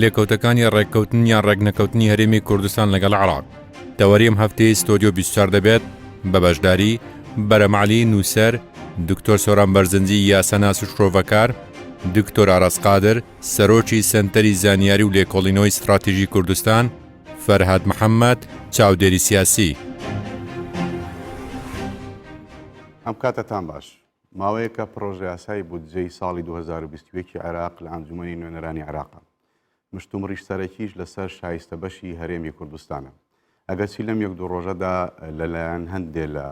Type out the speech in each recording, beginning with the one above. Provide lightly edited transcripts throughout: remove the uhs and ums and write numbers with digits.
لێکەوتەکانی ڕێککەوتن یان ڕێکنەکەوتنی هەرێمی کوردستان لەگەڵ عێراق دەوەریم هەفتەی ستۆدیۆ 24 دەبێت بە بەشداری بەرەمعلی نووسەر، دکتۆر سۆران بەرزنجی یاسەناس و شرۆڤەکار، دکتۆر ئاراس قادر سەرۆکی سەنتەری زانیاری و لێکۆڵینەوەی ستراتیژی کوردستان، فەرهاد محەممەد چاودێری سیاسی. ئەم کاتتان باش ماوەیەکە پرۆژە یاسای بودجەی ساڵی 2021 عێراق لە ئەنجومەنی نوێنەرانی عێراقە. مشتومڕیش سەرەکیش لەسەر شایستە بەشی هەرێمی کوردستانە. ئەگەرچی لەم یەک دوو ڕۆژەدا لەلایەن هەندێک لە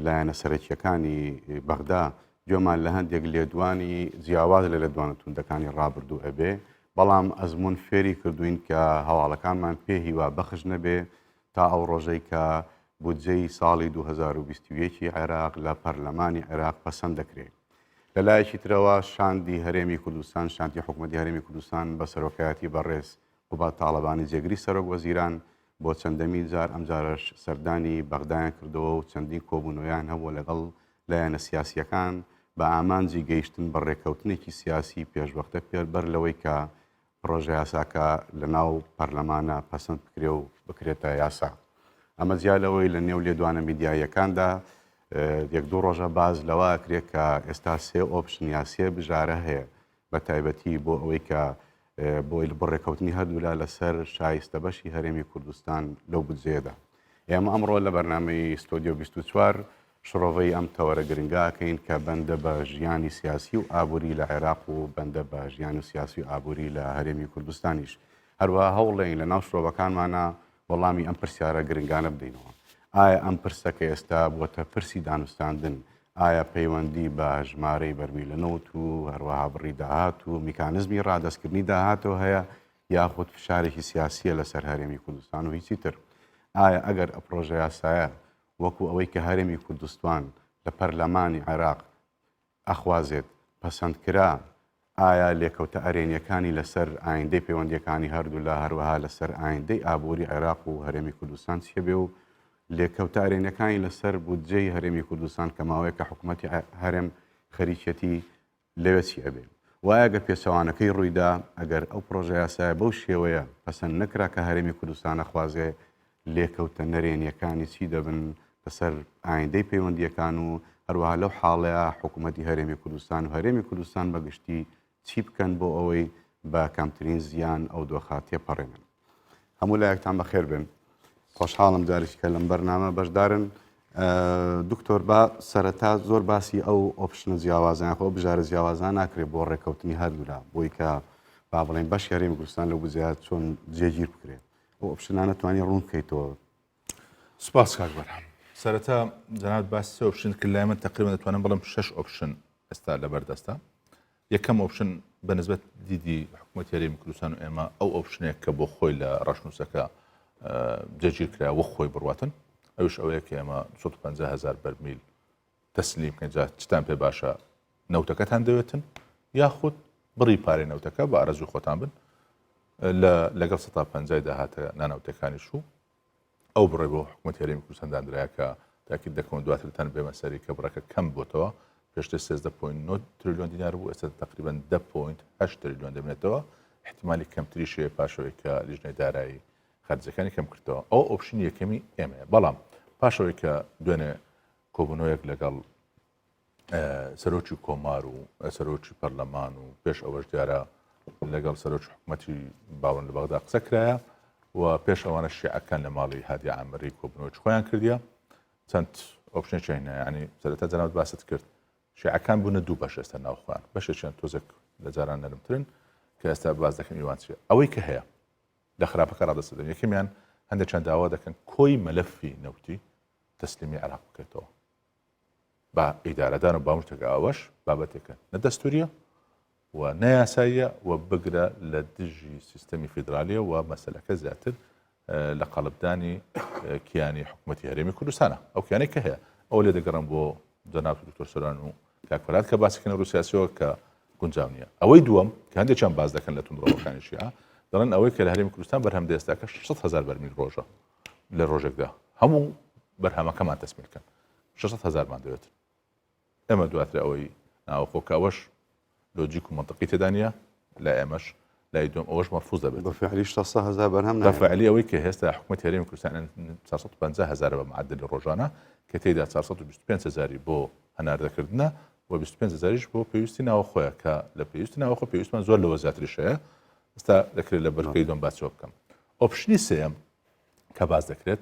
لایەنە سەرەکیەکانی بەغدا گوێمان لە هەندێک لێدوانی جیاواز لە لێدوانەتوندەکانی ڕابردوو ئەبێ، بەڵام ئەزمون فێری کردوین کە هەواڵەکانمان پێ هیوا بەخش نەبێ تا ئەو ڕۆژەی کە بودجەی ساڵی 2021 عێراق لە پەرلەمانی عێراق پەسەند دەکرێت. لە لایەکی ترەوە شاندی هەرێمی کوردستان، شاندی حکوومەتی هەرێمی کوردستان بە سەرۆکایەتی بەڕێز قوبات تاڵەبانی جێگری سەرۆک وەزیران بۆ چەندەمین جار ئەمجارش سەردانی بەغدایان کردەوە و چەندین کۆبوونەوەیان هەبوو لەگەڵ لایەنە سیاسیەکان بە ئامانجی گەیشتن بە ڕێککەوتنێکی سیاسی پێشوەختە پێبەر لەوەی کە پرۆژە یاساکە لە ناو پەرلەمانە پەسەند بکرێ و بکرێتە یاسا. ئەمە جیالەوەی لە نێو لێدوانە میدیایەکاندا یەک دوو ڕۆژە باز لەوە کرێت کە ئێستا سێ ئۆپشن یا سێ بژارە هەیە بە تایبەتی بۆ ئەوەی کە بۆی بڕێکەوتنی هەردوولا لەسەر شایستە بەشی هەرێمی کوردستان لەو بودجەیەدا. ئێمە ئەمڕۆ لە بەرنامەی ستۆدیۆ 24 شڕۆڤەی ئەم تەوەرە گرنگاکەین کە بەندە بە ژیانی سیاسی و ئابووری لە عێراق و بەندە بە ژیانی و سیاسی و ئابووری لە هەرێمی کوردستانیش. هەروەها هەوڵێن لە ناو شڕۆڤەکانمانە وەڵامی ئەم پرسیارە گرنگانە بدەینەوە. ئایا ئەم پرسەکە ئێستا بووەتە پرسی دانوستاندن؟ ئایا پەیوەندی بە ژمارەی بەرمیلەنەوت و هەروەها بڕی داهات و میکانزمی ڕادەستکردنی داهاتەوە هەیە یاخود فشارێکی سیاسیە لەسەر هەرێمی کوردستان و هیچی تر؟ ئایا ئەگەر ئە پرۆژە یاسایە وەکو ئەوەی کە هەرێمی کوردستان لە پەرلەمانی عێراق ئەخوازێت پەسەندکرا، ئایا لێکەوتە ئەرێنیەکانی لەسەر ئایندەی پەیوەندیەکانی هەردوو لە هەروەها لەسەر ئایندەی ئابووری عێراق و هەرێمی کوردستان چیە بێ و لێکەوتە ئەرێنیەکانی لەسەر بودجەی هەرێمی کوردستان کە ماوەیە کە حکوومەتی هەرێم خەریکەتی لەوێ چی ئەبێ؟ وایە ئەگەر پێچەوانەکەی ڕوویدا ئەگەر ئەو پرۆژە یاسایە بەو شێوەیە پەسەند نەکرا کە هەرێمی کوردستان ئەخوازێ لێکەوتە نەرێنیەکانی چی دەبن لەسەر ئایندەی پەیوەندیەکان و هەروەها لەو حاڵەیە حکوومەتی هەرێمی کوردستان و هەرێمی کوردستان بەگشتی چی بکەن بۆ ئەوەی بە کەمترین زیان ئەو دۆخاتیە پەڕێنن. هەموو لایەکتان بەخێر بن. خۆشحاڵم جارێکی کە لەم بەرنامە بەشدارن. دکتۆر با سەرەتا زۆر باسی ئەو ئۆپشنە جیاوازان خۆ بژارە جیاوازان ناکرێت بۆ ڕێکەوتنی هەردوولا بۆی کە با بڵێن بەشی هەرێمی کوردستان لەو بجات چۆن جێگیر بکرێت. ئەو ئۆپشنانە توانی ڕوون بکەیتەوە. سپاس کاک بەرهەم. سەرەتا جەناب باسی ئۆپشن کرد لای من تقریبا دەتوانم بڵم 6 ئۆپشن ئێستا لەبەردەستە. یەکەم ئۆپشن بەنسبەت دیدی حکوومەتی هەرێمی کوردستان و ئێمە ئەو ئۆپشنێک کە بۆ خۆی لە ڕەشنووسەکە جێگیر کرا وە خۆی بڕواتن، ئەوش ئەوەیە کە ئێمە 150,000 بەرمیل تەسلیم کەجا چتان پێ باشە نەوتەکەتان دەوێتن یاخود بڕی پارەی نەوتەکە بە ئارەزوی خۆتان بن لەگەڵ 150 داهاتە نانەوتەکانیش و ئەو بڕێ بۆ حکوومەتی هەرێمی کوردستان دانرایە کە تاکید دەکەون دواترتان بێمە سەری کە بڕەکە کەم بۆتەوە پێشتر 13.9 تریلیۆن دینار بوو، ئێستا تقریبا 10.8 تریلیۆن دەبنێتەوە. احتیمالی کەمتری شوێ پاشەوەی کە لیژنەی دارایی خەرجەکانی کەم کردەوە. ئەو ئۆپشنی یەکەمی ئێمەیە، بەڵام پاشەوەی کە دوێنێ کۆبوونەوەیەک لەگەڵ سەرۆکی کۆمار و سەرۆکی پەرلەمان و پێش ئەوەش دیارە لەگەڵ سەرۆکی حکوومەتی باوەن لە بەغدا قسە کرایە و پێش ئەوانە شیعەکان لە ماڵی هادی عامەری کۆبوونەوەی خۆیان کردیە. چەند ئۆپشنێکی هەیە، یعنی سەرەتا جەناب باست کرد شیعەکان بوونە دوو بەش ئێستا ناوخۆیان، بەشێکیان تۆزێک لە جاران نەرمترن کە ئێستا باز دەکەم ئیوان چیە. ئەوەی کە هەیە لە خراپەکە ڕادەسەدەن، یەکەمیان هەندێکیان داوا دەکەن کۆی مەلەفی نەوتی تەسلیمی عێراق بکرێتەوە بە ئیدارەدان و باوشتێک ئەوەش بابەتێکە نەدەستوریە و نەیاساییە و بگرە لە دژی سیستەمی فیدرالیە و مەسەلەکە زیاتر لە قەڵبدانی کیانی حکوومەتی هەرێمی کوردستانە. ئەو کیانەی کە هەیە ئەو لێ دەگەڕم بۆ جەناب دکتۆر سۆران و کاکفەرهاد کە باسیکردن ڕوو سیاسیەوە کە گونجاو نییە. ئەوەی دووەم کە هەندێکیان باز دەکەن لە توندڕەوەکانی شیعە دەڵێن ئەوەی کە لە هەرێمی کوردستان بەرهەم دەستاکە 600,000 بەرمیل ڕۆژە لە ڕۆژێکدا هەموو بەرهەمەکەمان تەسمیلکەن 600,000مان دەوێت. ئێمە دواتر ئەوەی ناوخۆکە ئەوەش لۆجیک و منطقی تێدا نیە، لە ئێمەش لای دوم ئەوەش مەرفوز دەبێت بەفعلی 600,000 بەرهەم بەفعلی ئەوەی کە هێستا حکوومەت هەرێمی کوردستان 450,000 بە معدلی ڕۆژانە کە تێیدا 425,000 بۆ هەناردەکردنە و 25,000 بۆ پێویستی ناوخۆیە کە لە پێویستی ناوخۆ پێویستمان زۆر لەوە زیاتریشەیە ئستا دەکرێت لە بەرگەی دۆم باسەوە بکەم. ئۆپشنی سێم کە باز دەکرێت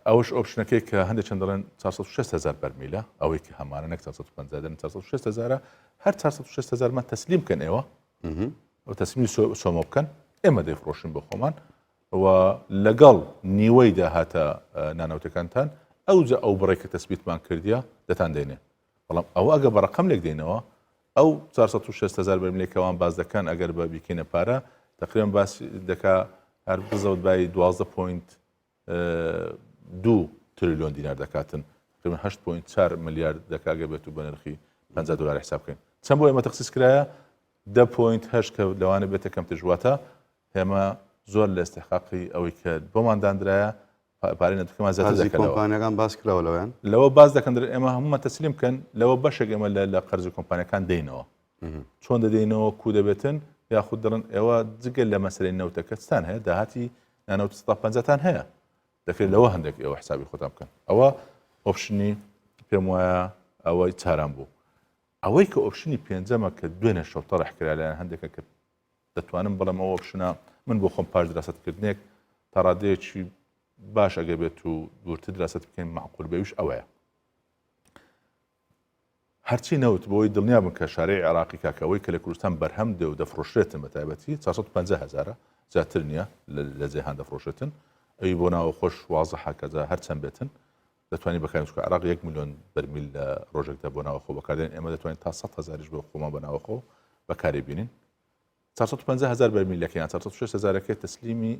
ئەوش ئۆپشنەکەی کە هەندێک چەند دەڵێن 406,000 بەرمیلە ئەوەی کە هەمانە نەک 450 هەر 406,000مان تەسلیم بکەن ئێوە و تەسلیمی سۆمە بکەن ئێمە دەیفرۆشین بۆ خۆمان و لەگەڵ نیوەی داهاتە نانەوتەکانتان ئەو بڕێک کە تەسبیتمان کردیە دەتان دێنێ بەڵام ئەوە ئەگە بە ڕقم لێک دێنەوە ئەو 406,000 بەرمیلێکەوان باز دەکەن ئەگەر بە بیکەینە پارە تقریبا باسی دەکا هەر بزەوت بای 12.2 تریلیۆن دینار دەکاتن تقریبا 8.4 ملیارد دەکاگە بێت و بە نرخی $50 حساب بکەین چەند بۆ ئێمە تەخسیس کرایە 10.8 کە لەوانە بێتە کەم تژواتە هێمە زۆر لە ئێستحقاقی ئەوەی کە بۆمان دانرایە پارەی نەتوکەمان زیاتر دەکەن کۆمپانیەکان باس کراوە لەوەیان لەوە باز دەکەن ئێمە هەمومان تەسلیم بکەن لەوە بەشێک ئێمە لە قەرز کۆمپانیەکان دێنەوە چۆن دەدەینەوە کو دەبێتن یاخود دەڵن ئێوە جگەل لە مەسەرەی نەوتەکەستان هەیە داهاتی نانەوت 150تان هەیە دەکرێت لەوە هەندێک ئێوە حسابی خۆتان بکەن ئەوە ئۆپشنی پێم وایە ئەوەی چاران بوو ئەوەی کە ئۆپشنی پێنجەمە کە دوێنێ شەو تەڕح کرا لایەن هەندێکە کە دەتوانم بەڵام ئەوە ئۆپشنە من بۆ خۆم پاش دراستکردنێک تا ڕادەیەکی باش ئەگە بێت و دوورتر دراست بکەین معقول بێویش ئەوەیە هەرچی نەوت بۆی دڵنیا بن کە شارەی عێراقی کاکەوەی کە لە کوردستان بەرهەم دێ و دەفرۆشرێتن بە تایبەتی 450,000 زیاتر نییە لە جێهان دەفرۆشێتن ئەوی بۆ ناوە خۆش وازەحە کەجا هەرچەند بێتن دەتوانین بەکارین چکە عێراق 1 ملیۆن بەرمیل لە ڕۆژێکدا بۆ ناوەخۆ بەکاردێن ئێمە دەتوانین تا 100,000 بۆ خۆمان بە ناوەخۆ بەکاری بینین 450,000 بەرمیلەکەیان 406,000ەکە تەسلیمی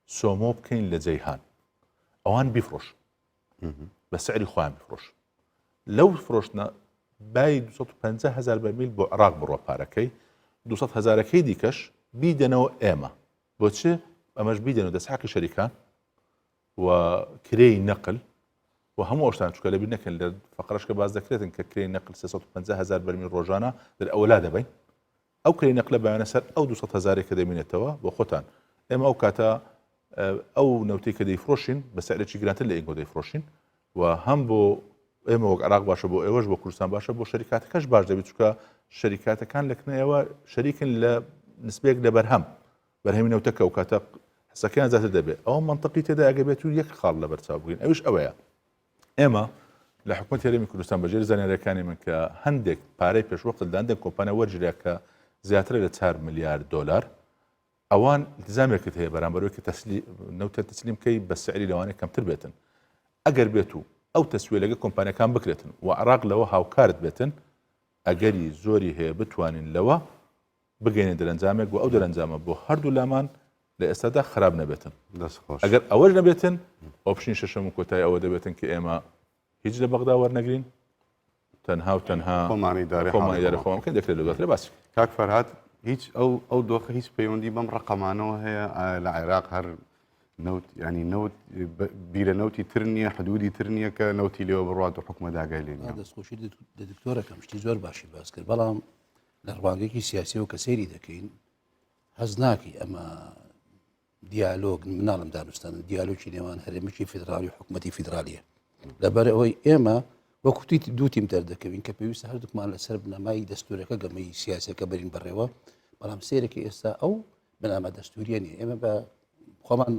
سۆمۆ بکەین لە جەیهان ئەوان بیفرۆش بە سعری خۆیان بفرۆش لەو فرۆشتنە بای 250,000 بەرمیل بۆ عێراق بڕۆ پارەکەی 200,000ەکەی دیکەش بیدەنەوە ئێمە بۆچێ ئەمەش بیدەنەوە دەسحاقی شەریکان و کرێی نەقل و هەموو ئەوشتان چکە لەبیر نەکەن لە فەقرەشکە باز دەکرێتن کە کرێی نەقل 350,000 بەرمیل ڕۆژانە ئەولا دەبین ئەو کرێی نەقلە بەیانە سەر ئەو 200,000 کە دەبینێتەوە بۆ خۆتان ئێمە ئەو کاتە ئەو نەوتەی کە دەیفرۆشین بە سعرێکی گرانتر لە ئینگۆ دەیفرۆشین و هەم بۆ ئێمە وەک عێراق باشە بۆ ئێوەش بۆ کوردستان باشە بۆ شەریکاتەکەش باش دەبێت چکە شەریکاتەکان لەکنەوە شەریکن لە نسبەیەک لە بەرهەمی نەوتەکە و کاتە حسەکەیان زیاتر دەبێت ئەوە منطقی تێدا ئەگە بێت و یەک خاڵ لە بەرچاو بگرین ئەوش ئەوەیە ئێمە لە حکوومەت هەرێمی کوردستان بەجێر زانیاریەکانی من کە هەندێک پارەی پێشوەقت لە هەندێک کۆمپانیا وەرگریا کە زیاتر لە 4 ملیارد دلار ئەوان التزامێکت هەیە بەرامبەرەوەی کە نەوتە تەسلیم بکەی بە سعری لەوانەیە کەمتر بێتن ئەگەر بێت و ئەو تەسویە لەگە کۆمپانیەکان بکرێتن و عێراق لەوە هاوکارت بێتن ئەگەری زۆری هەیە بتوانین لەوە بگەینە دەرەنجامێک و ئەو دەرەنجامە بۆ هەردوو لامان لە ئێستادا خراپ نەبێتن ئەگەر ئەوەش نەبێتن ئۆپشنی شەشەم و کۆتایی ئەوە دەبێتن کە ئێمە هیچ لە بەغدا وەرنەگرین تەنها و تەنها خۆمانی داری خۆمان کە دەکرێت لە باسی کاک فەرهاد هیچ ئەو دۆخە هیچ پەیوەندی بەم ڕقەمانەوە هەیە لە عێراق هەر نەوت ینی نەوت بیرە نەوتی تر نییە حدودی تر نییە کە نەوتی لێوە بڕات و حکومە داگای لێنە دەستخۆشی دکتۆرەکەم شتی زۆر باشی باس کرد بەڵام لە ڕوانگەیەکی سیاسی و کە سەیری دەکەین هەز ناکی ئەمە دیالۆگ مناڵم دانوستان دیالۆکی نێوان هەرێمێکی فیدرالی و حکوومەتی فیدرالیە لەبەر ئەوەی ئێمە وەکوتی دوو تیم دەردەکەوین کە پێویستە هەردووکمان لەسەر بنەمای دەستورەکە گەمەی سیاسەکە بەرین بەڕێوە بەڵام سێرەکی ئێستا ئەو بنامە دەستوریە نیە ئێمە بە خۆمان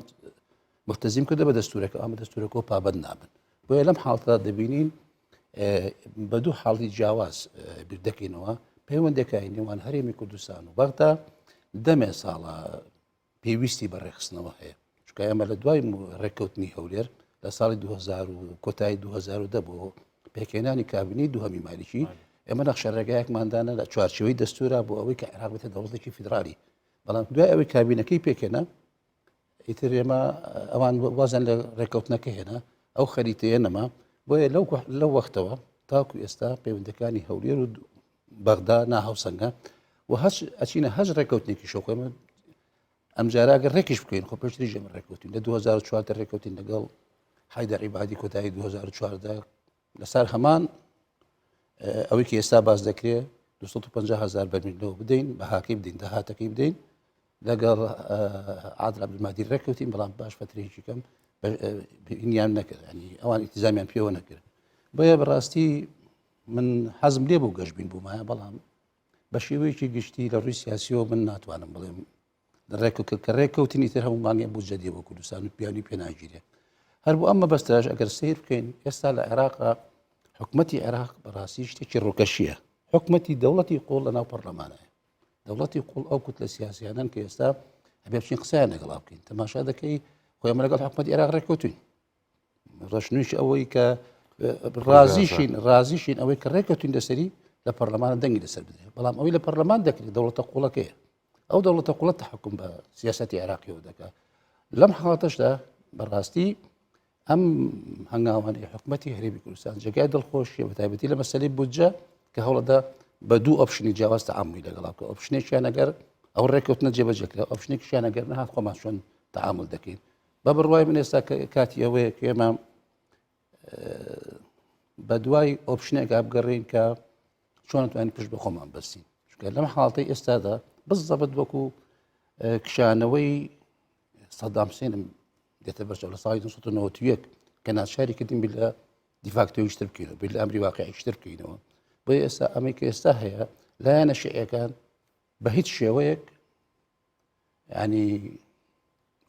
مختەزیم کردە بە دەستورەکە ئەمە دەستورەکە و پابەت نابن بۆیە لەم حاڵتدا دەبینین بە دوو حاڵی جیاواز بیردەکەینەوە پەیوەندێکای نێوان هەرێمی کوردستان و بەغدا دەمێ ساڵە پێویستی بەڕێخستنەوە هەیە چکە ئێمە لە دوای ڕێککەوتنی هەولێر لە ساڵی 2000 کۆتایی 2010 بۆ پێکێنانی کابینی دووهەمی مالیکی ئێمە نەخشە ڕێگایەکماندانە لە چوارچەوەی دەستورا بۆ ئەوەی کە عێراق بێتە دەوڵەتێکی فیدرالی بەڵام دوای ئەوەی کابینەکەی پێکێنە ئیتر ئێمە ئەوان وازان لە ڕێککەوتنەکە هێنا ئەو خەریتەیە نەما بۆیە لەو وەختەوە تاکو ئێستا پەیوەندەکانی هەولێر و بەغدا ناهاوسەنگە و ئەچینە هەز ڕێککەوتنێکی شۆخێمە ئەمجاراگە ڕێکیش بکەین خۆ پێشتری ژێمە ڕێککەوتین لە 2004 ڕێککەوتین لەگەڵ حیدەر عیبادی کۆتایی 2014 لەسەر هەمان ئەوەی کە ئێستا باز دەکرێت 250,000 بەرمیلەوە بدەین بەهاکەی بدەین داهاتەکەی بدەین لەگەڵ عادل عەبدولمادی ڕێککەوتین بەڵام باش فترەیەکی کەم بینیان نەکرد ینی ئەوان ئیتیزامیان پێوە نەکرد بۆیە بەڕاستی من حەزم لێ بوو گەشتبین بوومایە بەڵام بە شێوەیەکی گشتی لە ڕووی سیاسیەوە من ناتوانم بڵێم کە ڕێککەوتنی تر هەمومانگە بوو جەدێ بۆ کوردستان و پیاوی پێناگیرێ هەر بۆ ئەمە بەستراژ ئەگەر سیر بکەین ئێستا لە عێراقا حکومەتی عێراق بەڕاستی شتێکی ڕووکەشیە حکومەتی دەوڵەتی قوڵ لە ناو پەرلەمانەیە دەوڵەتی قوڵ ئەو کوت لە سیاسیانن کە ئێستا هەبێ بچین قسەیان لەگەڵا بکەین تەماشا دەکەی خۆی ئەمە لەگەڵ حکومەتی عێراق ڕێککەوتوین ڕەشنووش ئەوەی کە ڕازیشین ئەوەی کە ڕێککەوتوین لەسەری لە پەرلەمانە دەنگی لەسەر بدرێت بەڵام ئەوەی لە پەرلەمان دەکرێت دەوڵەتە قوڵەکەیە ئەو دەوڵەتە قوڵەت تەحکوم بە سیاسەتی عێراقیەوە دەکات لەم حاڵەتەشدا بەڕاستی ئەم هەنگاوانەی حکومەتی هەرێمی کوردستان جێگای دڵخۆشیە بە تایبەتی لە مەسەلەی بودجە کە هەوڵەدا بە دوو ئۆپشنی جیاواز تەعاملی لەگەڵا بکە ئۆپشنێکیان ئەگەر ئەو ڕێککەوتنە جێبەجێکرا ئۆپشنێکیان ئەگەر نەهات خۆمان چۆن تەعامل دەکەین بە بڕوای من ئێستا کاتی ئەوەیە کە ئێمە بە دوای ئۆپشنێک بگەڕین کە چۆن نتوانین پشت بە خۆمان بەستین چونکە لەم حاڵەتەی ئێستادا بزەبت وەکو کشانەوەی سەدام حوسێنم دێتە بەرچاو لە ساڵی 1991 کە ناچاری کردین بیر لە دیفاکتۆیشتر بکەینەوە بیر لە ئەمری واقعیشتر بکەینەوە بۆیە ئێستا ئەمەی کە ئێستا هەیە لایەنە شیعەکان بە هیچ شێوەیەک ینی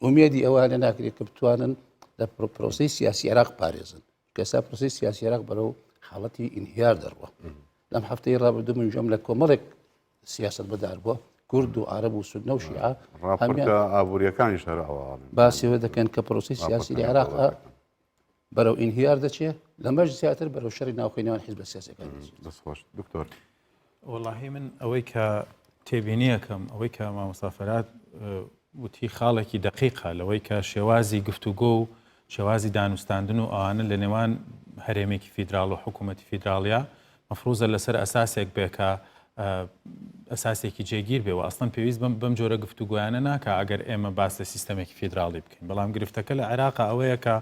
ئومێدی ئەوانە ناکرێت کە بتوانن لە پرۆسی سیاسی عێراق پارێزن کە ئێستا پرۆسی سیاسی عێراق بەرەو حاڵەتی ئینهیار دەڕوە لەم هەفتەی ڕابردوو من جۆم لە کۆمەڵێک سیاست بەدار بووە کورد و عەرەب و سوننە و شیعە ڕاپۆرتە ئابوووریەکانیش هەر باسیەوە دەکەن کە پرۆسی سیاسی لە عێراق بەرەو ئینهیار دەچێت لەمەش زیاتر بەرەو شەڕی ناوخۆینەوەی حیزب سیاسیەکان دەستخۆش دکتۆر وەڵاهی من ئەوەی کە تێبینیەکەم ئەوەی کە مامۆستا فەرهاد وتی خاڵێکی دقیقە لەوەی کە شێوازی گفتوگۆ و شێوازی دانوستاندن و ئەوانە لە نێوان هەرێمێکی فیدراڵ و حکوومەتی فیدراڵیا مەفروزە لەسەر ئەساسێک بێ کە ئەساسێکی جێگیر بێەوە ئەستن پێویست بەم جۆرە گفتوگویانە ناکە ئەگەر ئێمە باس لە سیستەمێکی فیدراڵی بکەین بەڵام گرفتەکە لە عێراقا ئەوەیە کە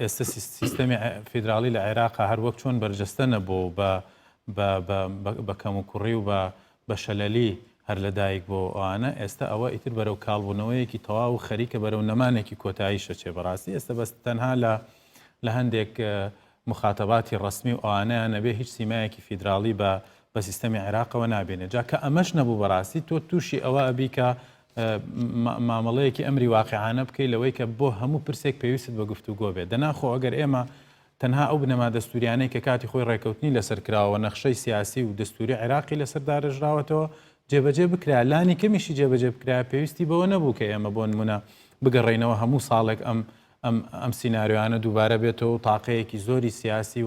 ئێستا سیستەمی فیدراڵی لە عێراقا هەر وەک چۆن بەرجەستە نەبوو بە کەم و کوڕی و بە شەلەلی هەر لەدایک بۆ ئەوانە ئێستا ئەوە ئیتر بەرەو کاڵبوونەوەیەکی تەواو و خەریکە بەرەو نەمانێکی کۆتایی شەچێ بەڕاستی ئێستا بەس تەنها لە هەندێک مخاتەباتی ڕسمی و ئەوانەیان نەبێ هیچ سیمایەکی فیدراڵی بە سیستەمی عێراقەوە نابێنێت جا کە ئەمەش نەبوو بەڕاستی تۆ تووشی ئەوە ئەبی کە مامەڵەیەکی ئەمری واقعانە بکەی لەوەی کە بۆ هەموو پرسێک پێویست بە گفتوگۆ بێت دەناخۆ ئەگەر ئێمە تەنها ئەو بنەما دەستوریانەی کە کاتی خۆی ڕێکەوتنی لەسەر کراوە نەخشەی سیاسی و دەستوری عێراقی لەسەر داڕژراوەتەوە جێبەجێ بکرا لانی کەمیشی جێبەجێ بکرا پێویستی بەوە نەبوو کە ئێمە بۆ نمونە بگەڕێینەوە هەموو ساڵێک ئەم سیناریوانە دووبارە بێتەوە و تاقەیەکی زۆری سیاسی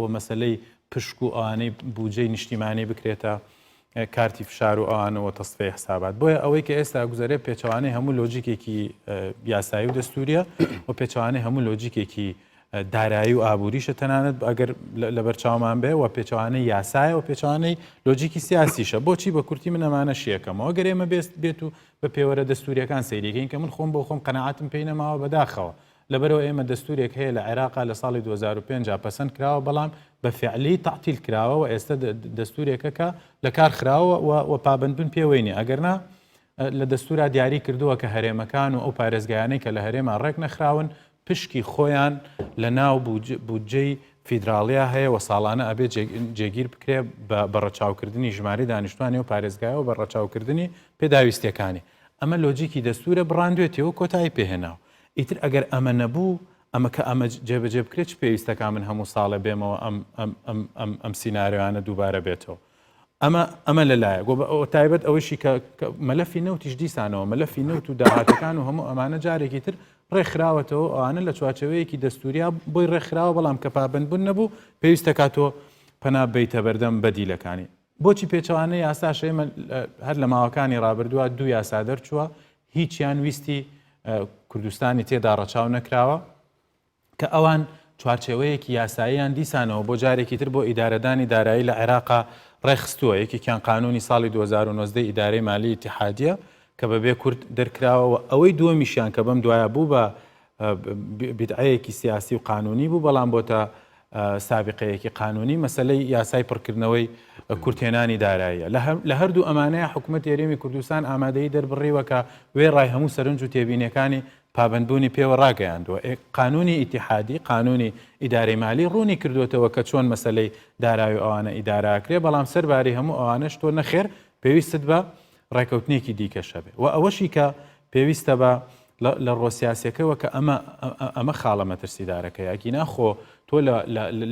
و مەسلەی پشک و ئەوانەی بودجەی نیشتیمانی بکرێتە کارتی فشار و ئەوانەوە تەصفەی حسابات بۆیە ئەوەی کە ئێستا گوزارێ پێچەوانەی هەموو لۆجیکێکی یاسایی و دەستوریە و پێچەوانەی هەموو لۆجیکێکی دارایی و ئابووریشە تەنانەت ئەگەر لە بەرچاومان بێ و پێچەوانەی یاسایە و پێچەوانەی لۆجیکی سیاسیشە بۆچی بە کورتی من ئەمانە شیەکەمەوە گەر ئێمە بێت و بە پێوەرە دەستوریەکان سەیریەکەین کە من خۆم بۆ خۆم قەنەعاتم پێی نەماوە بەداخەوە لەبەرەوە ئێمە دەستورێک هەیە لە عێراقا لە ساڵی 2005 پەسەند کراوە بەڵام بە فعلی تعتیل کراوە و ئێستا دەستورێکەکە لە کار خراوە و پابندبن پێوەینێ ئەگەرنا لە دەستورا دیاری کردووە کە هەرێمەکان و ئەو پارێزگایانەی کە لە هەرێما ڕێک نەخراون پشکی خۆیان لە ناو بودجەی فیدراڵیا هەیە و ساڵانە ئەبێت جێگیر بکرێ بە ڕەچاوکردنی ژماری دانیشتوانی و پارێزگایە و بە ڕەچاوکردنی پێداویستیەکانی ئەمە لۆجیکی دەستورە بڕاندوێتەوە کۆتایی پێهێناوە ئیتر ئەگەر ئەمە نەبوو ئەمە کە ئەمە جێبەجێ بکرێت پێویستەکان من هەموو ساڵە بێمەوە ئەم سیناریوانە دووبارە بێتەوە ئەمە لەلایە تایبەت ئەوەشی کە مەلەفی نەوتیش دیسانەوە مەلەفی نەوت و داهاتەکان و هەموو ئەمانە جارێکی تر ڕێکخراوەتەوە ئەوانە لە چوارچەوەیەکی دەستوریا بۆی ڕێکخراوە بەڵام کە پابندبوون نەبوو پێویستە کاتۆ پەنا بیتە بەردەم بەدیلەکانی بۆچی پێچەوانەی یاساش ئێمە هەر لە ماوەکانی ڕابردووە دوو یاسا دەرچووە هیچیان ویستی کوردستانی تێدا ڕەچاو نەکراوە کە ئەوان چوارچێوەیەکی یاساییان دیسانەوە بۆ جارێکی تر بۆ ئیدارەدانی دارایی لە عێراقا ڕێخستووە یەکێکیان قانونی ساڵی 2019 ئیدارەی مالی ئیتیحادیە کە بەبێ کورد دەرکراوەوە ئەوەی دووەمیشیان کە بەم دوایە بوو بە بیدعەیەکی سیاسی و قانونی بوو بەڵام بۆتە سابقەیەکی قانونی مەسلەی یاسای پڕکردنەوەی کورتێنانی داراییە لە هەردوو ئەمانەیە حکوومەت یاریێمی کوردستان ئامادەی دەربڕیوەکە وێ ڕای هەموو سەرنج و تێبینیەکانی پابندبوونی پێوە ڕاگەیاندووە قانونی ئیتیحادی قانونی ئیدارەی مالی ڕوونی کردوێتەوە کە چۆن مەسلەی دارایی ئەوانە ئیداراکرێ بەڵام سەرباری هەموو ئەوانەش تۆ نەخێر پێویستت بە ڕێکەوتنێکی دیکەشە بێ و ئەوەشی کە پێویستە بە لە ڕۆسیاسەکەەوە کە ئەمە خاڵە مەترسیدارەکە یاکی ناخۆ تۆ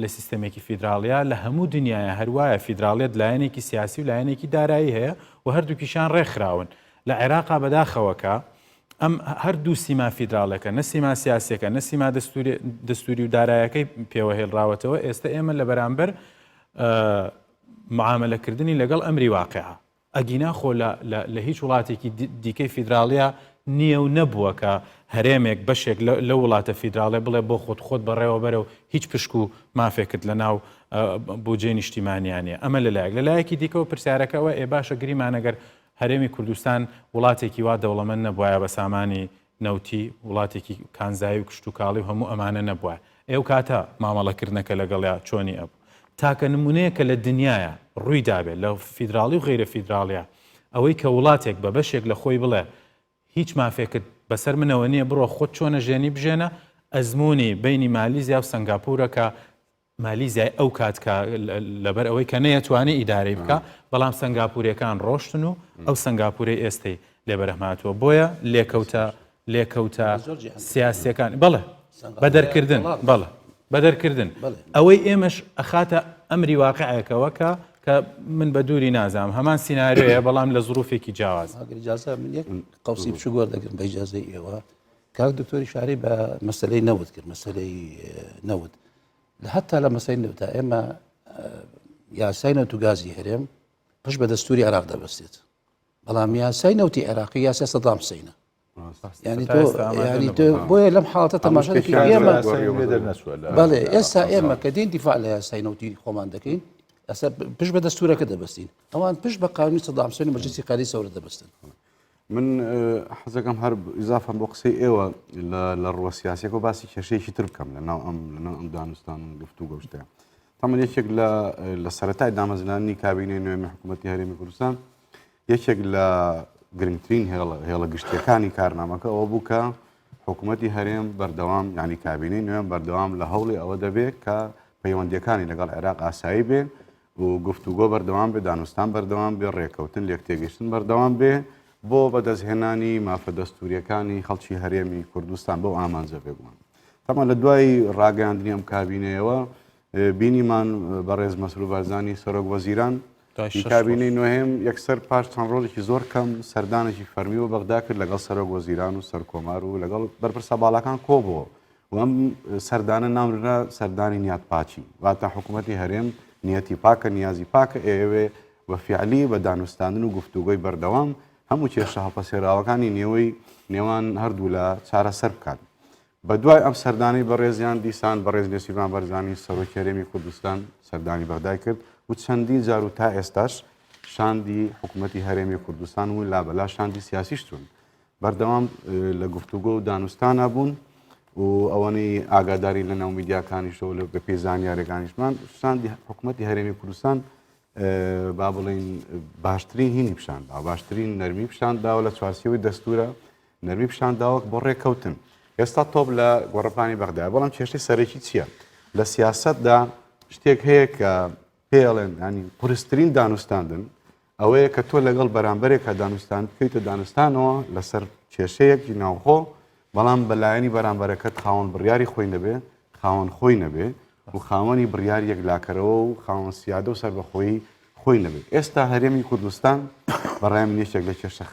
لە سیستەمێکی فیدراالیا لە هەموو دنیاە هەروایە فیدراالێت لایەنێکی سیاسی و لایەنێکی دارایی هەیە و هەردووکیشان ڕێکخراون لە عێراقا بەداخەوەکە ئەم هەردوو سیما فیدراالەکە نەسیما سیاسەکە نەسیما دەستوری و دارایەکەی پێوە هێڵراوەتەوە ئێستا ئێمە لە بەرامبەر معاملەکردنی لەگەڵ ئەمری واقعە ئەگینا خۆ لە هیچ وڵاتێکی دیکەی فیدراالیا نییە و نەبووە کە هەرێمێک بەشێک لە وڵاتە فیدراالێ بڵێ بۆ خۆت بەڕێوە بەرە و هیچ پشک و مافێکت لە ناو بودجێ نیشتیمانیانە ئەمە لەلایەک لەلایەکی دیکەەوە پرسیارەکەەوە باشە گریمانەگەر هەرێمی کوردستان وڵاتێکی وا دەوڵەمەند نەبووایە بە سامانی نەوتی وڵاتێکی کانزایی و کشت و کاڵی و هەموو ئەمانە نەبووە ئێو کاتە مامەڵەکردنەکە لەگەڵیا چۆنی ئەبوو تاکە نمونەیەکە لە دنیاە ڕووی دابێت لە فیدراالی و غیرە فیدراالیا ئەوەی کە وڵاتێک بە بەشێک لە خۆی بڵێ هیچ مافێکت بەسەر منەوە نییە بڕۆ خۆت چۆنە ژێنی بژێنە ئەزمموی بینی مالیزیا و سنگاپورەکە مالیزیای ئەو کاتکە لەبەر ئەوەی کە نەیەتوانی ئیدارەی بکە بەڵام سنگاپوریەکان ڕۆشتن و ئەو سنگاپوری ئێستەی لێبەرهماتوە بۆیە لێکەوتە سیاسیەکان بەڵێ بەدەرکردن بەڵێ بەدەرکردن ئەوەی ئێمەش ئەخاتە ئەمری واقعەکەوە کە من بە دووری نازام هەمان سینناریۆیە بەڵام لە زروفێکی جیاواز قوسی بچگۆر دەگرم بە ئیجازەی ئێوە کاک دکتۆری شاری بە مەسلەی نەوت کرد مەسلەی نەوت حتا لە مەسەی نەوتە ئێمە یاسای نەوت و گازی هەرێم پشت بە دەستوری عێراق دەبەستێت بەڵام یاسای نەوتی عێراقی یاسای سەدام حوسەینە ینی تۆ بۆیە لەم حاڵەتە تەماشاکە ئێمە بەڵێ ئێستا ئێمە کە دین دیفاع لە یاسای نەوتی خۆمان دەکەین ئەستا پشت بە دەستورەکە دەبەستین ئەوان پشت بە قانونی سەدام حوسەین و مەجلیسی قالی سەورە دەبەستن من حەزەکەم هەر ئیزافەم بۆ قسەی ئێوە لە ڕووە سیاسیەکە و باسی کێشەیەکی تر بکەم لەناو ئەم دانوستان و گفتوگۆ شتەیە تەمەن یەکێک لە سەرەتای دامەزرانی کابینەی نوێمی حکوومەتی هەرێمی کوردستان یەکێک لە گرنگترین هێڵە گشتیەکانی کارنامەکە ئەوە بوو کە حکوومەتی هەرێم بەردەوام ینی کابینەی نوێم بەردەوام لە هەوڵی ئەوە دەبێت کە پەیوەندیەکانی لەگەڵ عێراق ئاسایی بێ و گفتوگۆ بەردەوام بێ دانوستان بەردەوام بێ ڕێکەوتن لێک تێگەشتن بەردەوام بێ بۆ بەدەستهێنانی مافە دەستوریەکانی خەڵکی هەرێمی کوردستان بۆ ئامانجە بێبوون تەمان لە دوای ڕاگەاندنی ئەم کابینەیەوە بینیمان بەڕێز مەسرور بارزانی سەرۆک وەزیران کابینەی نوێهێم یەکسەر پاش چەند ڕۆژێکی زۆر کەم سەردانێکی فەرمی و بەغدا کرد لەگەڵ سەرۆک وەزیران و سەرکۆمار و لەگەڵ بەرپرسە باڵەکان کۆبووە و ئەم سەردانە نامرا سەردانی نیات پاچی واتە حکوومەتی هەرێم نیەتی پاکە نیازی پاکە ئێوێ بە فیعلی بە دانوستاندن و گفتوگۆی بەردەوام هەموو کێشە هەڵپەسێراوەکانی نێوان هەردوو لە چارەسەر بکات بە دوای ئەم سەردانی بەڕێزیان دیسان بەڕێز نێسیبان بەرزانی سەرۆکی هەرێمی کوردستان سەردانی بەغدای کرد و چەندین جار و تا ئێستاش شاندی حکوومەتی هەرێمی کوردستان و لابەلا شاندی سیاسیش چوون بەردەوام لە گفتوگۆ و دانوستانە بوون و ئەوەنەی ئاگاداری لە ناو میدیاکانیشەوە لە بە پێی زانیاریەکانیشمان شاندی حکوومەتی هەرێمی کوردستان با بڵین باشترین هینی پیشاندا باشترین نەرمی پیشانداوە لە چوارچێوەی دەستورە نەرمی پیشانداوە بۆ ڕێکەوتن ئێستا تۆپ لە گۆڕەپانی بەغدا بەڵام کێشەی سەرەکی چییە لە سیاسەتدا شتێک هەیە کە پێڵێن ینی قورسترین دانوستاندن ئەوەیە کە تۆ لەگەڵ بەرامبەرێک کە دانوستان بکەیتە دانوستانەوە لەسەر کێشەیەکی ناوخۆ بەڵام بەلایەنی بەرامبەرەکەت خاوەن بڕیاری خۆی نەبێ خاوەن خۆی نەبێ و خاوەنی بڕیار یەکلاکەرەوە و خاوەن سیادە و سەربەخۆیی خۆی نەبێت ئێستا هەرێمی کوردستان بەڕای من یەکێک لە کێشە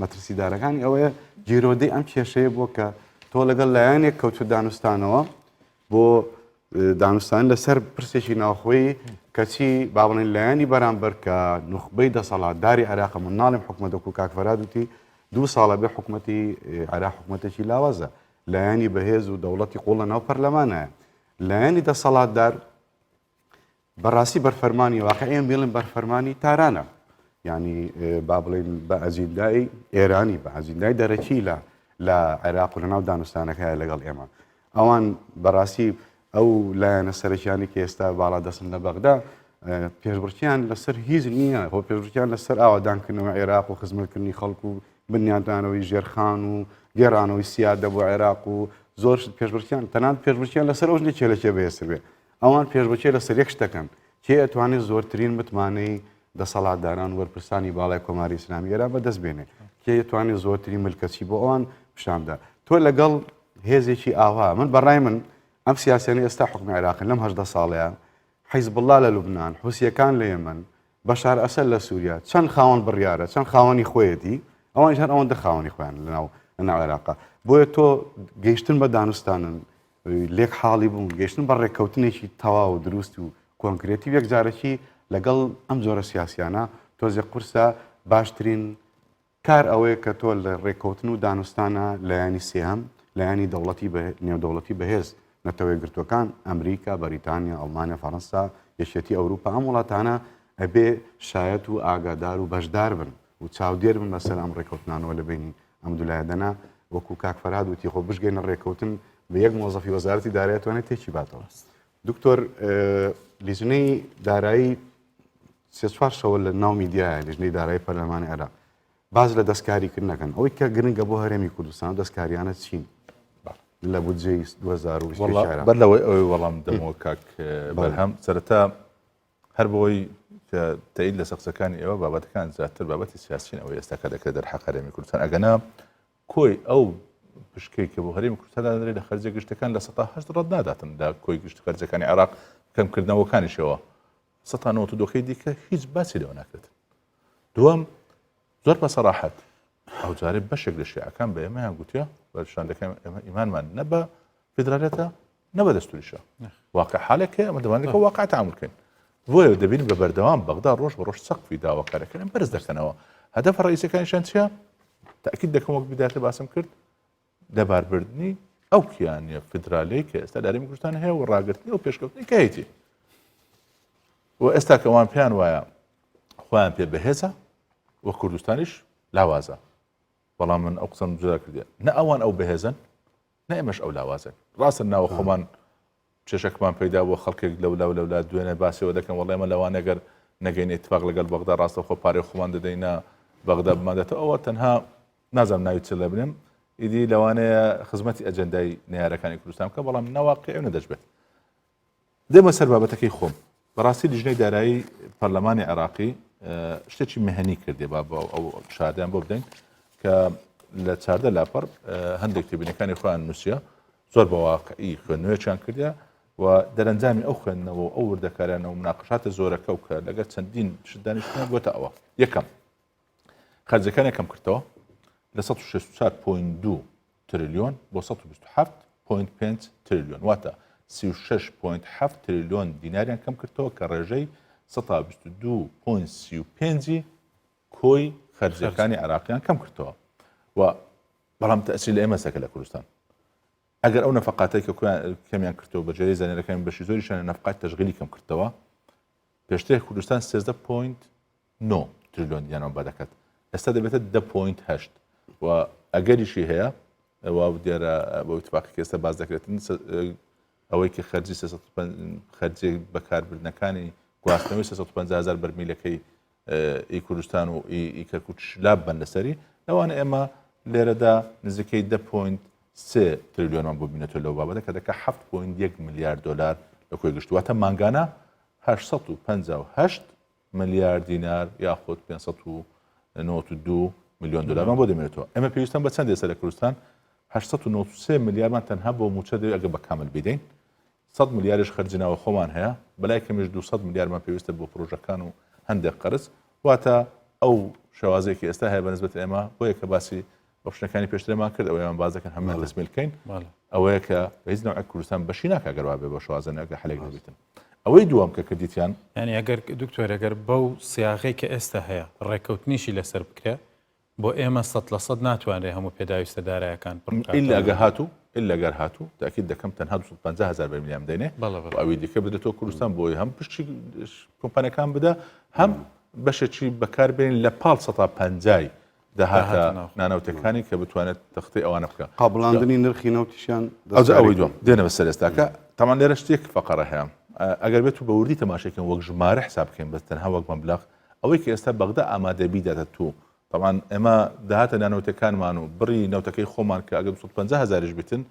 مەترسیدارەکانی ئەوەیە جیرۆدەی ئەم کێشەیە بۆ کە تۆ لەگەڵ لایەنێک کەوتە دانوستانەوە بۆ دانوستان لەسەر پرسێکی ناوخۆی کەچی با بڵێن لایەنی بەرامبەر کە نوخبەی دەسەڵاتداری عێراق من ناڵێم حکوومەتە و کاکفەراد وتی 2 ساڵە بێ حکوومەتی عێراق حکوومەتێکی لاوازە لایەنی بەهێز و دەوڵەتی قوڵە ناو پەرلەمانایە لایەنی دەسەڵاتدار بەڕاستی بەرفەرمانی واقعیان بڵێن بەرفەرمانی تارانە ینی با بڵێن بە ئەجیندای ئێرانی بە ئەجیندای دەرەکی لە عێراق و لەناو دانوستانەکەیە لەگەڵ ئێمە ئەوان بەڕاستی ئەو لایەنە سەرکیانی کە ئێستا باڵا دەستن لە بەغدا پێشبڕکیان لەسەر هیچ نییە بۆ پێشبڕکیان لەسەر ئاوادانکردنەوە عێراق و خزمەتکردنی خەڵکو و بنیاندانەوەی ژێرخان و گێڕانەوەی سیادە بۆ عێراق و زۆر پێشبڕکیان تەنان پێشبڕکیان لەسەر ئەو کێلەکێ بەهێستر بێ ئەوان پێشبڕکێ لەسەر یەک شتەکەن کێ ئەتوانێت زۆرترین متمانەی دەسەڵاتداران وەرپرسانی باڵای کۆماری ئیسلامی ئێران بەدەست بێنێ کێ دەتوانێت زۆرترین ملکەچی بۆ ئەوان پیشاندا تۆ لەگەڵ هێزێکی ئاوا من بەڕای من ئەم سیاسیانی ئێستا حکومی عێراقن لەم 18 ساڵەیە حیزب الله لە لوبنان حوسیەکان لە یەمەن بەشار ئەسەد لە سووریا چەند خاوەن بڕیارە چەند خاوەنی خۆیەتی ئەوان هەر ئەوەندە خاوەنی خۆیان لەناو عێراقا بۆیە تۆ گەیشتن بە دانوستانن لێک حاڵی بوون گەیشتن بە ڕێککەوتنێکی تەواو و دروست و کۆنکرێتی یەک جارێکی لەگەڵ ئەم جۆرە سیاسیانە تۆزێ قورسە باشترین کار ئەوەیە کە تۆ لە ڕێککەوتن و دانوستانە لایانی سێهەم لایانی دەوڵەتی نێودەوڵەتی بەهێز نەتەوەی گرتوەکان ئەمریکا بەریتانیا ئەڵمانیا فەڕەنسا یەکێتی ئەوروپا ئەم وڵاتانە ئەبێ شایەت و ئاگادار و بەشدار بن و چاودێر بن لەسەر ئەم ڕێککەوتنانەوە لە بینی ئەم دوولایەدەنا وەکو کاک فەرهاد وتی خۆ بشگەینە ڕێککەوتن بە یەک مۆزەفی وەزارەتی دارایی توانێت تێکی باتەوە دکتۆر لیژنەی دارایی سێ-چوار شەوە لە ناو میدیایە لیژنەی دارایی پەرلەمانی عێراق باز لە دەستکاریکردنەکەن ئەوەی کە گرنگە بۆ هەرێمی کوردستان دەستکاریانە چین لە بودجەی 2020 بەر لەوەی ئەوەی وەڵام دەمەوە کاک بەرهەم سەرەتا هەر بۆی کە تەعید لە سەقسەکانی ئێوە بابەتەکان زیاتر بابەتی سیاسین ئەوەی ئێستا کە دەکرێت دەرحەق هەرێمی کوردستان ئەگەنا کۆی ئەو پشکەی کە بۆ هەرێمی کوردستان دەدرێت لە خەرجە گشتەکان لە 180 ڕەت ناداتن لە کۆی گشت خەرجەکانی عێراق کەمکردنەوەکانیشەوە 192 دیکە هیچ باسی لەوە ناکرێت دووەم زۆر بە سەراحەت ئەو جارێ بەشێک لە شیعەکان بە ئێمەیان گوتیە بەشاندەکەم ئێمە ئیمانمان نە بە فیدراالێتە نە بە دەستوریشە واقع حالێکە ئەمە دەوانێتەوە واقع تەعامل بکەین بۆیە دەبینیم بە بەردەوام بەغدا ڕۆژ بە ڕۆژ سەقفی داواکارەکەن بەرز دەکەنەوە هەدەفە ڕئیسەکانیشان چییە تاکید دەکەم وەک بیداتە باسم کرد لەباربردنی ئەو کیانیە فیدراالەی کە ئێستا لە هەرێمی کوردستان هەیە و ڕاگررتنی و پێشکەوتنی کە هەیەی و ئێستا کە ئەوان پێیان وایە خۆیان پێ بەهێزە وە کوردستانیش لاوازە بەڵام من ئەو قسەم جدا کردێ نە ئەوان ئەو بەهێزن نە ئێمەش ئەو لاوازن ڕاستن ناوە خۆمان چێشەکمان پەیدا بۆ خەڵکێک لەولا دوێنێ باسیەوە دەکەن وەڵێ ئێمە لەوان ئەگەر نەگەین ئیتفاق لەگەڵ بەغدا ڕاستە خۆ پارەی خۆمان دەدەینە بەغدا بمادەتەوە ئەوە تەنها نازانم ناوی چ لە بنێم ئیدی لەوانەیە خزمەتی ئەجەندای نێارەکانی کوردستان بکە بەڵام نەواقع نەدەشبێت دێمە سەر بابەتەکەی خۆم بەڕاستی لیژنەی دارایی پەرلەمانی عێراقی شتێکی مەهەنی کردێ با ئەو شادیان بۆ بدەین کە لە چاردە لاپەڕ هەندێک کتێبینەکانی خۆیان نووسیە زۆر بە واقعی خوێندنەوەیان کردیا و دەرەنجامی ئەو خوێندنەوە ئەو وردەکارانە و مناقشاتە زۆرەکە و کە لەگەر چەندین شدانیشتیان بۆتە ئەوە یەکەم خەرجەکان یەکەم کردەوە لە 164.2 تریلیۆن بۆ 127.5 تریلیۆن واتە 36.7 تریلیۆن دیناریان کەم کردەوە کە ڕێژەی 122.35 کۆی خەرجەکانی عێراقیان کەم کردەوە و بەڵام تەئسیر لە ئێمە سەکە لە کوردستان ئەگەر ئەو نەفقاتەی کە کەمیان کردەوە بە جێرەی زانێرەکانی بەشی زۆریشان نەفقات تەشغیلی کەم کردەوە پێشتر کوردستان 13.9 تریلیۆن دیانەوە بەدەکەت ئێستا دەبێتە 10.8 و ئەگەریشی هەیە ئەوە دیارە بۆ اتفاقی کە ئێستا باز دەکرێتن ئەوەی کە خەرجی خەرجی بەکاربردنەکانی گواستنەوەی 350,000 بەرمیلەکەی ئی کوردستان و ئی کەرکووک شلاب بن لەسەری لەوانە ئێمە لێرەدا نزیکەی 10.3 تریلیۆنمان بۆ بینێتەوە لەو بابەتە کە دەکە 7.1 ملیارد دلار لە کۆی گشتوواتە مانگانە 858 ملیارد دینار یاخود 592 میلیۆن دلارمان بۆ دەمێنێتەوە ئێمە پێویستان بە چەند ئێستا لە کوردستان 893 ملیارمان تەنها بۆ موچە دەوێت ئەگە بە کامل بیدەین 100 ملیارش خەرجنەوە خۆمان هەیە بەلای کەمیش 200 ملیارمان پێویستە بۆ پرۆژەکان و هەندێک قەرز واتە ئەو شێوازێکی ئێستا هەیە بەنسبەت ئێمە بۆیە کە باسی ئۆپشنەکانی پێشترمان کرد ئەوەیان باز دەکەن هەموو دەستمێلکەین ئەوەیە کە هیچ نەوعی کوردستان بەشی ناکە ئەگەر وا بێ بە شێوازە ئەگەر حەلێک دەبێتن ئەوەی دووەم کە کردیتیان یعنی ئەگەر دکتۆر ئەگەر بەو سیاغەی کە ئێستا هەیە ڕێکەوتنیشی لەسەر بکرێ بۆ ئێمە 100% ناتوانرێ هەموو پێداویستە دارایەکان ئیلا ئەگە هاتوو ئیلا ئەگەر هاتوو تاکید دەکەم تەنها 250,000 بەرمیلیان دەینێ ئەوەی دیکە بدێتەوە کوردستان بۆی هەم پشتی کۆمپانیەکان بدە هەم بەشێکی بەکاربێنین لە پاڵ 150 داهاتە نانەوتەکانی کە بتوانێت تەختی ئەوانە بکە قابڵاندنی نرخی نەوتیشیان ئەوەی دوم دێنە بەسەر ئێستاکە تامان لێرە شتێک فەقەرە هەیە ئەگەر بێت و بەوردی تەماشێکن وەک ژمارە حساب بکەین بەس تەنها وەک مەبلەغ ئەوەی کە ئێستا بەغدا ئامادەبی دەدات تو طبعا ئێمە داهاتە نانەوتەکانمان و بڕی نەوتەکەی خۆمان کە ئەگەر 150,000 بیتن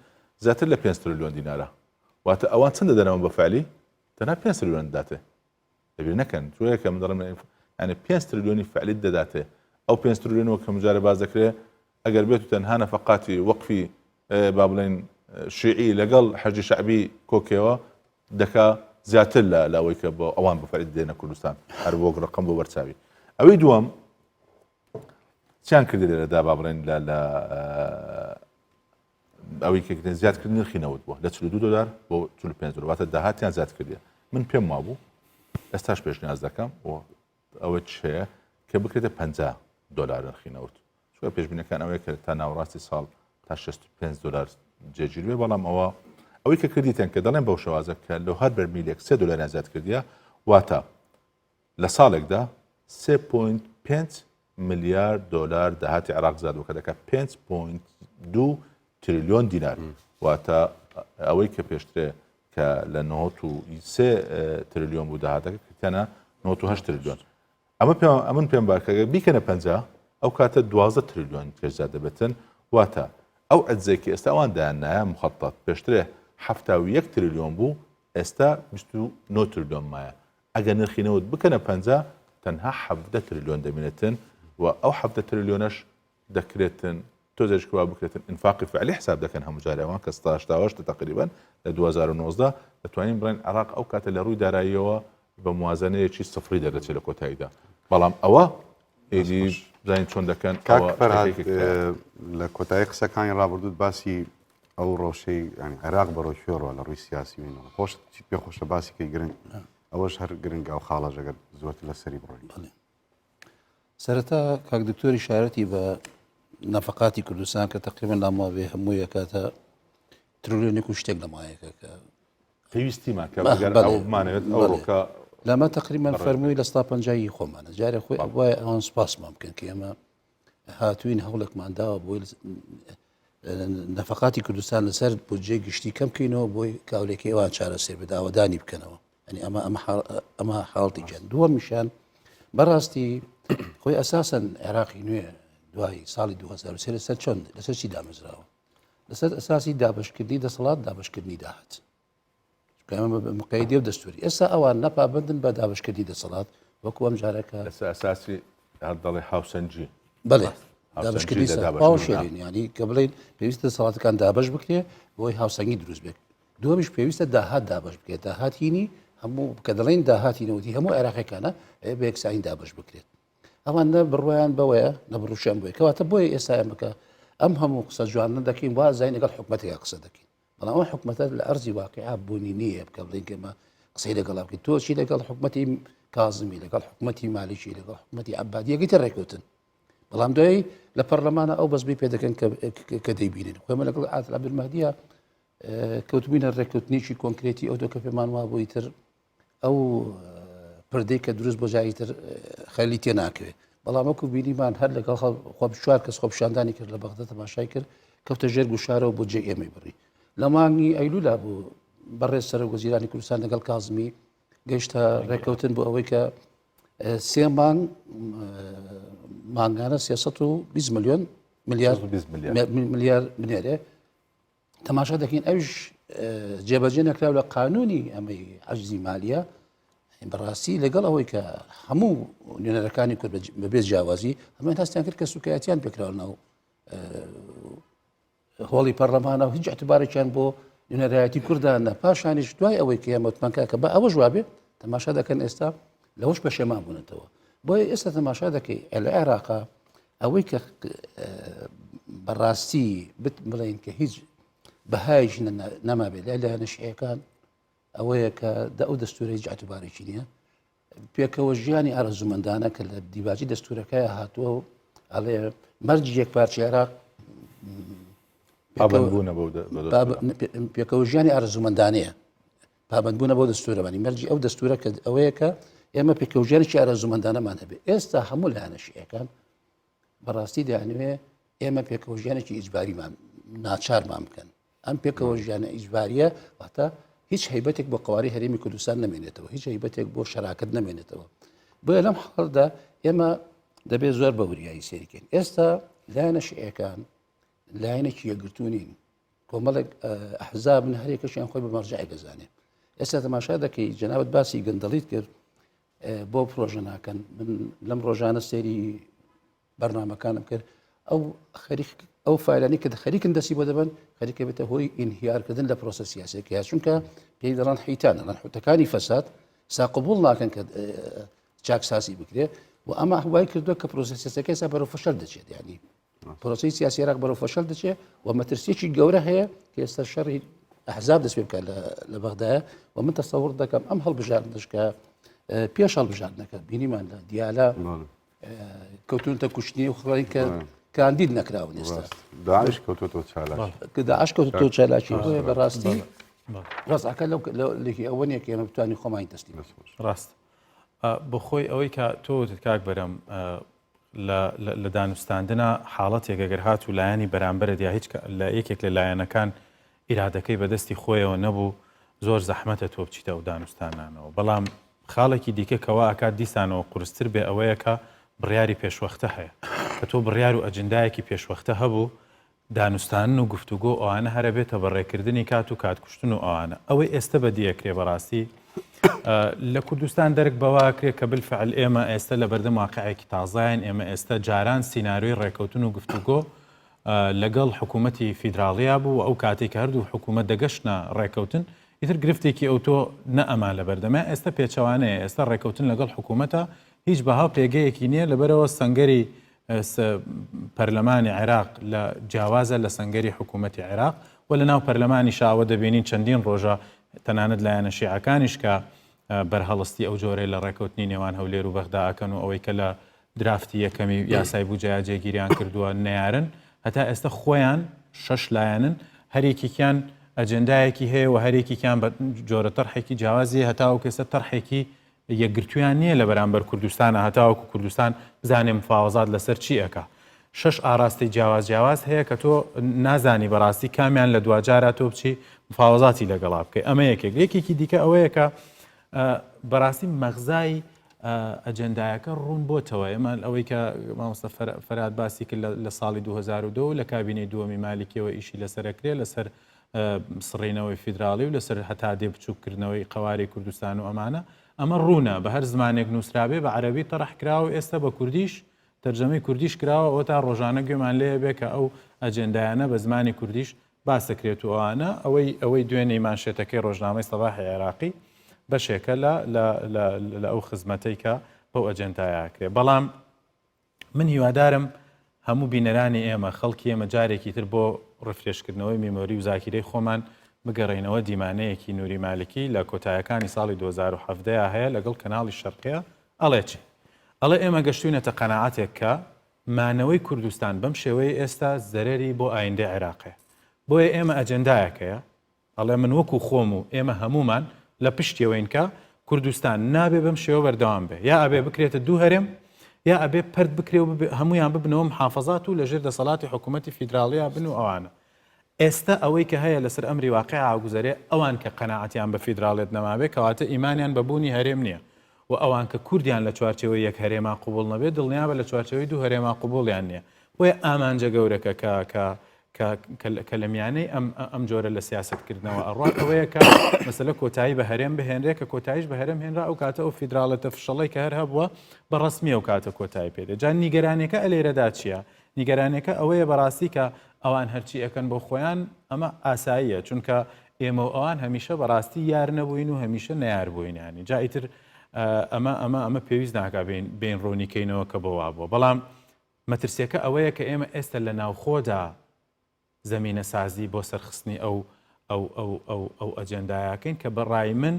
زیاتر لە 5 تریلیۆن دینارە واتە ئەوان چەندە دەنەوە بەفعلی تەنها 5 تریلیۆن دەداتێ دەبیر نەکەن توەیەکە من دەڵێم یعنی 5 تریلیۆنی فعلی دەداتێ ئەو 5 تریلیۆنەوە کە مجارە باز دەکرێت ئەگەر بێت و تەنها نەفەقاتی وەقفی با بڵێن شیعی لەگەڵ حەجی شعبی کۆکێەوە دەکا زیاتر لە ئەوەی کە بۆ ئەوان بەفعلی دێنە کوردستان هەر بۆ ڕقم بۆ بەرچاوی ئەوەی دووەم چیان کردی لێرەدا با بڵێن لە ئەوەی کە زیادکردنی نرخی نەوت بووە لە 42 دلار بۆ 45 دلار واتە داهاتیان زیاد کردیە من پێم وابوو ئێستاش پێشنیاز دەکەم و ئەوە چێە کە بکرێتە 50 دلار نرخی نەوت چونکە پێشبینەکان ئەوەیە کە تا ناوەڕاستی ساڵ تا 65 دلار جێگیر بێ بەڵام ئەوەی کە کردیتەن کە دەڵێن بەو شێوازە کە لە هەر بەرمیلێک 3 دلاریان زیاد کردیە واتە لە ساڵێکدا 3.5 ملیار دلار داهاتی عێراق زاد و کە دەکات 5.2 تریلیۆن دینار واتە ئەوەی کە پێشترێ کە لە 93 تریلیۆن بوو داهاتەکە کەتەنە 98 تریلیۆن ئەمن پێم باکە بیکەنە 50 ئەو کاتە 12 تریلیۆن پێشزاد دەبێتن واتە ئەو ئەجزێکی ئێستا ئەوان دایانایە مخەتەت پێشترێ 71 تریلیۆن بوو ئێستا 29 تریلیۆن مایە ئەگەر نرخینەوت بکەنە 50 تەنها 17 تریلیۆن دەبینێتن و ئەو 17 تریلیۆنەش دەکرێتن تۆزێشکوا بکرێتن ئینفاقی فعلی حساب دەکەن هەموو جارێوان کە 1970 تقریبا لە 2019 دەتوانین بڵێن عێراق ئەو کاتە لە ڕووی داراییەوە بە موازنەیەکی سفری دەرەچێت لە کۆتاییدا بەڵام ئەوە ئێدی زین چۆن دەکەن لە کۆتایی قسەکانی ڕابردوود باسی ئەو ڕۆژەی ینی عێراق بەڕۆی شوێڕەوە لە ڕووی سیاسی وینەوە خۆش پێ خۆشە باسیکەی گرنگ ئەوەش هەر گرنگە و خاڵەش ئەگەر زۆرتر لە سەری بڕۆین سەرەتا کاک دکتۆری شارەتی بە نەفقاتی کوردستان کە تقریبا ناماوێ هەموو یەکاتە تریلیۆنێک و شتێک لەمایەکە کە پێویستیمان کە ئەگەر ئەو بمانەوێت ئەو ڕۆکە لەمە تقریبا فەرمووی لە 150 خۆمانە جارێ خۆی ئەوایە ئەوان سوپاسمان بکەن کە ئێمە هاتوین هەوڵێکمان داوە بۆی نەفقاتی کوردستان لەسەر بودجێ گشتی کەم بکەینەوە بۆی کاولێکی ئەوان چارەسەر بە داوەدانی بکەنەوە ئەنی ئەمە حاڵتی جەن دووەمیشان بەڕاستی خۆی ئەساسەن عێراقی نوێ دوای ساڵی 2023 لەسەر چۆن لەسەر چی دامەزراوە لەسەر ئەساسی دابشکردنی دەسەڵات دابشکردنی داهات مقیدی و دەستوری ئێستا ئەوان نەپابندن بە دابشکردی دەسەڵات وەکو ئەم جارەکە لەسەر ئەساسی دەڵێ هاوسەنجی بەڵێ دابشکردی شێرین ینی کە بڵێن پێویستە دەسەڵاتەکان دابش بکرێ بۆی هاوسەنگی دروست بێت دووەمیش پێویستە داهات دابش بکرێت داهاتینی هەموو کە دەڵێن داهاتینەوەتی هەموو عێراقیەکانە بە یەکسانی دابش بکرێت ئەوان نە بڕوایان بەوەیە نەبڕوشیان بۆی کەواتە بۆی ئێستا ئەمەکە ئەم هەموو قسە جوانە دەکەین وا زای لەگەڵ حکوومەتێکا قسە دەکەین بەڵام ئەوە حکوومەتە لە ئەرزی واقعا بوونی نییە بکە بڵێن کەمە قسەی لەگەڵا بکەین تۆچی لەگەڵ حکوومەتی کازمی لەگەڵ حکوومەتی مالیشی لەگەڵ حکوومەتی عەبادیەکەی تر ڕێکوتن بەڵام دوای لە پەرلەمانە ئەو بەسبی پێ دەکەن کە دەیبینن خۆمە لەگەڵ عادل عەبدولمەهدیە کەوتبینە ڕێکوتنیی کۆنکرێتی ئەو دۆکە پێمان وا بووی تر ئەو پردەی کە دروست بۆ جایی تر خەلی تێ ناکەوێت بەڵام وەکو بینیمان هەر لەگەڵ خۆ چوار کەس خۆپشاندانی کرد لە بەغداد تەماشای کرد کەوتە ژێر گوشارەوە بۆ جێ ئێمەی بڕی لە مانگی ئەیلولا بوو بەڕێز سەرۆک وەزیرانی کوردستان لەگەڵ کازمی گەیشتە ڕێکەوتن بۆ ئەوەی کە 3 مانگانە 320 ملیار بنێرێ تەماشا دەکەین ئەوش جێبەجێ نەکراو لە قانونی ئەمەی عەجزی مالیە بەڕاستی لەگەڵ ئەوەی کە هەموو نوێنەرەکانی کورد بەبێ جیاوازی هەمووان هەستیان کرد کە سوکایەتیان پێکراونەوە هۆڵی پەرلەمانە و هیچ اعتبارێکیان بۆ نوێنەرایەتی کوردانە پاشانیش دوای ئەوەی کە ئێمەوتمانکە کە بە ئەوە ژوابێ تەماشا دەکەن ئێستا لەوەش پەشێمان بوونەتەوە بۆیە ئێستا تەماشا دەکەی لە عێراقا ئەوەی کە بەڕاستی بڵێن کە هیچ بەهایش نەمابێت لە نەشیەکان ئەوەیە کە ئەو دەستورە هیچ اعتبارێکی نییە پێکەوە ژیانی ئارەزومەندانە کە لە دیباجی دەستورەکەی هاتووە و ئەڵێ مەرجی یەکپارچی عێراق پێکەوە ژیانی ئارەزومەندانەیە پابندبوونە بۆ دەستورەمانی مەرجی ئەو دەستورە کە ئەوەیە کە ئێمە پێکەوژێنێکی ئارەزومەندانەمان هەبێت ئێستا هەموو لە نەشیەکان بەڕاستی دەیانوێ ئێمە پێکەوە ژیانێکی ئیجباریمان ناچارمان بکەن ئەم پێکەوە ژیانە ئیجباریە واتە هیچ هیبتێک بۆ قواری هەرێمی کوردستان نامێنێتەوە، هیچ هیبتێک بۆ شەراکت نامێنێتەوە. بۆیە لەم حاڵدا ئێمە دەبێت زۆر بە وریایی سێریکەین. ئێستا لایەنە شیعەکان لایەنێکی یەکگرتوونین، کۆمەڵێک ئەحزابن، هەرێکەشیان خۆی بە مەرجەعێک دەزانێت. ئێستا تەماشا دەکەی جەنابەت باسی گەندەڵیت کرد بۆ پرۆژە ناکەن. من لەم ڕۆژانە سێری بەرنامەکانم کرد ئەو فایلانی کە خەریکن دەستی بۆ دەبن خەریکە بێتە هۆی ئینهیارکردن لە پرۆسە سیاسەکە، چونکە پێی دەڵان حیتانە ڕەنحوتەکانی فەساد ساقبول ناکەن کە چاکساسی بکرێت و ئەمە هەوای کردووە کە پرۆسە سیاسەکەی سا بەرەو فەشەل دەچێت. یعنی پرۆسی سیاسی عێراق بەرەو فەشەل دەچێت و مەترسیەکی گەورە هەیە کە ئێستا شەڕی ئەحزاب دەست پێ بکات لە بەغدایە و من تەسەوڕ دەکەم ئەم هەڵبژاردنش کە پێش هەڵبژاردنەکە بینیمان لە دیالە کەوتونتە کوشتنی و خڕی کە کاندید نەکراون ئێستا داعش کەوتۆتەوە چالاک کە داعش کەوتۆ چالاکی بۆیە بەڕاستی ڕاستەکە لەکی ئەوە نیە کە ئێمە بتوانین خۆمان تەسلیم ڕاست بۆ خۆی ئەوەی کە تۆ کاک بەرەم لە دانوستاندنە حاڵەتێک ئەگەر هات و لایەنی بەرامبەرت یا هیچ لە یەکێک لە لایەنەکان ئیرادەکەی بەدەستی خۆیەوە نەبوو زۆر زەحمەتە تۆ بچیتە و دانوستانانەوە. بەڵام خاڵێکی دیکە کەوا ئاکات دیسانەوە قورستر بێ ئەوەیە کە بڕیاری پێشوەختە هەیە کە تۆ بڕیار و ئەجندایەکی پێشوەختە هەبوو دانوستان و گفتوگۆ ئەوانە هەرە بێتە بەڕێکردنی کات و کاتکوشتن و ئەوانە ئەوەی ئێستا بەدیەکرێ بەڕاستی لە کوردستان دەرک بەواکرێ کە بالفعل ئێمە ئێستا لە بەردەم واقعێکی تازایان ئێمە ئێستا جاران سیناریۆی ڕێکەوتن و گفتوگۆ لەگەڵ حکوومەتی فیدراڵیا بوو ئەو کاتێک هەردوو حکوومەت دەگەشتە ڕێکەوتن ئیتر گرفتێکی ئەو تۆ نەئەمان لە بەردەمە ئێستا پێچەوانەیە ئێستا ڕێکەوتن لەگەڵ حکوومەتە هیچ بەهاو پێگەیەکی نییە لەبەرەوە سەنگەری پەرلەمانی عێراق لە جیاوازە لە سەنگەری حکوومەتی عێراق و لە ناو پەرلەمانی شاوە دەبینین چەندین ڕۆژە تەنانەت لایەنە شیعەکانیش کە بەرهەڵستی ئەو جۆرەی لە ڕێکەوتنی نێوان هەولێر و بەغداکەن و ئەوەی کە لە درافتی یەکەمی یاسای بوجەیە جێگیریان کردووە نەیارن هەتا ئێستا خۆیان 6 لایەنن هەرێکیان ئەجندایەکی هەیە و هەرێکیان بە جۆرە تەرحێکی جیاوازی هەتاوە کەسە تەرحێکی یەکگرتویان نییە لە بەرامبەر کوردستانە هەتاوەکو کوردستان بزانێ مفاوەزات لەسەر چی ئەکا 6 ئاراستی جیاواز هەیە کە تۆ نازانی بەڕاستی کامیان لە دوجارە تۆ بچی مفاوەزاتی لەگەڵا بکەی ئەمە یەکێکی دیکە ئەوەیە کە بەڕاستی مەغزای ئەجەندایەکە ڕوون بۆتەوە ئێمە ئەوەی کە مامۆستا فەراد باسی کرد لە ساڵی 2002 لە کابینەی دووەمی مالیکیەوە ئیشی لەسەرەکرێ لەسەر سڕینەوەی فیدراڵی و لەسەر هەتا دێ بچووکردنەوەی قەواری کوردستان و ئەمانە ئەمە ڕوونە بە هەر زمانێک نووسرابێ بە عەرەبی تەڕح کراوە ئێستا بە کوردیش تەرجەمەی کوردیش کراوە ئەوە تا ڕۆژانە گوێمان لێ بێ کە ئەو ئەجەندایانە بە زمانی کوردیش باسەکرێت و ئەوانە ئەوەی دوێنەی مانشێتەکەی ڕۆژنامەی سەباحی عێراقی بەشێکە لە ئەو خزمەتەی کە بەو ئەجەندایەکرێ. بەڵام من هیوادارم هەموو بینەرانی ئێمە خەڵکی ئێمە جارێکی تر بۆ ڕفرێشکردنەوەی میمۆری و زاکیرەی خۆمان بگەڕێنەوە دیمانەیەکی نووری مالکی لە کۆتایەکانی ساڵی 2017 هەیە لەگەڵ کەناڵی شەرقیە ئەڵێ چی؟ ئەڵێ ئێمە گەشتوینەتە قەناعەتێک کە مانەوەی کوردستان بەم شێوەیە ئێستا زەرەری بۆ ئایندەی عێراقەیە بۆیە ئێمە ئەجەندایەکەیە ئەڵێ من وەکو خۆم و ئێمە هەمومان لە پشتیەوەین کە کوردستان نابێ بەم شێوە بەردەوام بێ یا ئەبێ بکرێتە دوو هەرێم یا ئەبێ پەرد بکرێ و هەمویان ببنەوە محافەزات و لەژێر دەسەڵاتی حکوومەتی فیدراڵیا بن و ئەوانە ئێستا ئەوەی کە هەیە لەسەر ئەمری واقع ئاگوزارێ ئەوان کە قەناعەتیان بە فیدراڵێت نەمابێ کەواتە ئیمانیان بەبوونی هەرێم نییە و ئەوان کە کوردیان لە چوارچەوەی یەک هەرێما قوبوڵ نەبێت دڵنیابە لە چوارچەوەی دوو هەرێما قوبوڵیان نییە بۆیە ئامانجە گەورەکە کە لە میانەی ئەم جۆرە لە سیاستکردنەوە ئەڕات ئەوەیە کە مەسەلە کۆتایی بە هەرێم بهێنرێ کە کۆتاییش بە هەرێم هێنرا ئەو کاتە ئەو فیدراڵەتە فشەڵی کە هەر هەبووە بە ڕسمی ئەو کاتە کۆتایی پێدێ جان نیگەرانێکە ئەلێرەدا چییە؟ نیگەرانێکە ئەوەیە بەڕاستی کە ئەوان هەرچی ئەەکەن بۆ خۆیان ئەمە ئاساییە چونکە ئێمە ئەوان هەمیشە بەڕاستی یار نەبووین و هەمیشە نەیار بووینانی جا ئیتر ئەمە پێویست ناکا بین ڕوونیکەینەوە کە بەوا بووە بەڵام مەترسیەکە ئەوەیە کە ئێمە ئێستا لە ناوخۆدا زەمینە سازی بۆ سەرخستنی ئەو ئەجەندایەکەین کە بەڕای من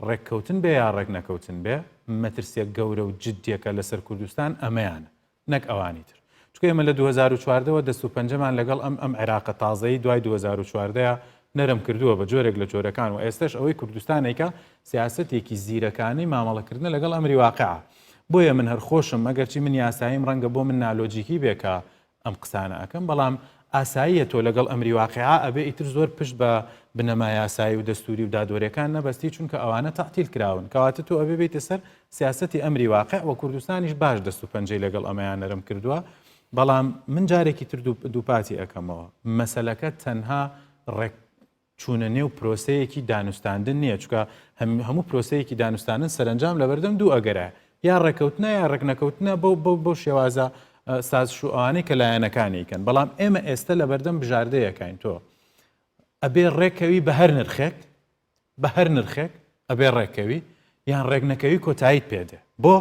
ڕێککەوتن بێ یا ڕێک نەکەوتن بێ مەترسیەک گەورە و جددیەکە لەسەر کوردستان ئەمەیانە نەک ئەوانی تر چونکە ئێمە لە 2014ەوە دەست و پەنجەمان لەگەڵ ئەم عێراقە تازایی دوای 2014 نەرم کردووە بە جۆرێک لە جۆرەکان و ئێستش ئەوەی کوردستانێکە سیاسەتێکی زیرەکانی مامەڵەکردن لەگەڵ ئەمری واقعە بۆیە من هەر خۆشم ئەگەرچی من یاساییم ڕەنگە بۆ من نالۆجیکی بێکە ئەم قسانە ئەەکەم بەڵام ئاساییە تۆ لەگەڵ ئەمری واقعا ئەبێ ئیتر زۆر پشت بە بنەمای یاسایی و دەستوری و دادوەریەکان نەبەستی چونکە ئەوانە تەعتیل کراون کەواتە تۆ ئەبێ بێتە سەر سیاسەتی ئەمری واقع و کوردستانیش باش دەست و پەنجەی لەگەڵ ئەمەیان نەرم کردووە بەڵام من جارێکی تر دووپاتی ئەەکەمەوە مەسەلەکە تەنها ڕێک چوونە نێو پرۆسەیەکی دانوستاندن نییە چکە هەموو پرۆسەیەکی دانوستاندن سەرنجام لە بەردەم دوو ئەگەرە یا ڕێکەوتنە یا ڕێکنەکەوتنە بەو شێوازە سازشوئانەی کە لایەنەکانیکەن بەڵام ئێمە ئێستا لە بەردەم بژاردەیەکین تۆ ئەبێ ڕێکەوی بە هەر نرخێک ئەبێ ڕێکەوی یان ڕێکنەکەوی کۆتاییت پێدێ بۆ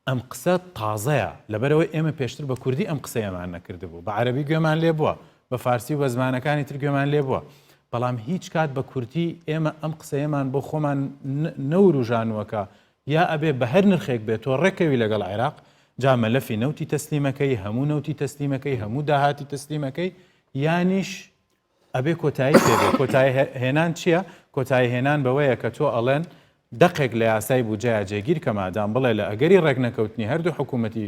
ئەم قسە تازەیە لەبەرەوەی ئێمە پێشتر بە کوردی ئەم قسەیەمان نەکردبوو بە عەرەبی گوێمان لێ بووە بە فارسی و بە زمانەکانی تر گوێمان لێ بووە بەڵام هیچ کات بە کوردی ئێمە ئەم قسەیەمان بۆ خۆمان نەوروژانوەکە یا ئەبێ بە هەر نرخێک بێت تۆ ڕێکەوی لەگەڵ عێراق جا مەلەفی نەوتی تەسلیمەکەی هەموو نەوتی تەسلیمەکەی هەموو داهاتی تەسلیمەکەی یانیش ئەبێ کۆتایی پێبێ کۆتایی هێنان چییە؟ کۆتایی هێنان بەوەیە کە تۆ ئەڵێن دەقێک لە یاسای بودجەیە جێگیر کە مادام بڵێ لە ئەگەری ڕێکنەکەوتنی هەردوو حکوومەتی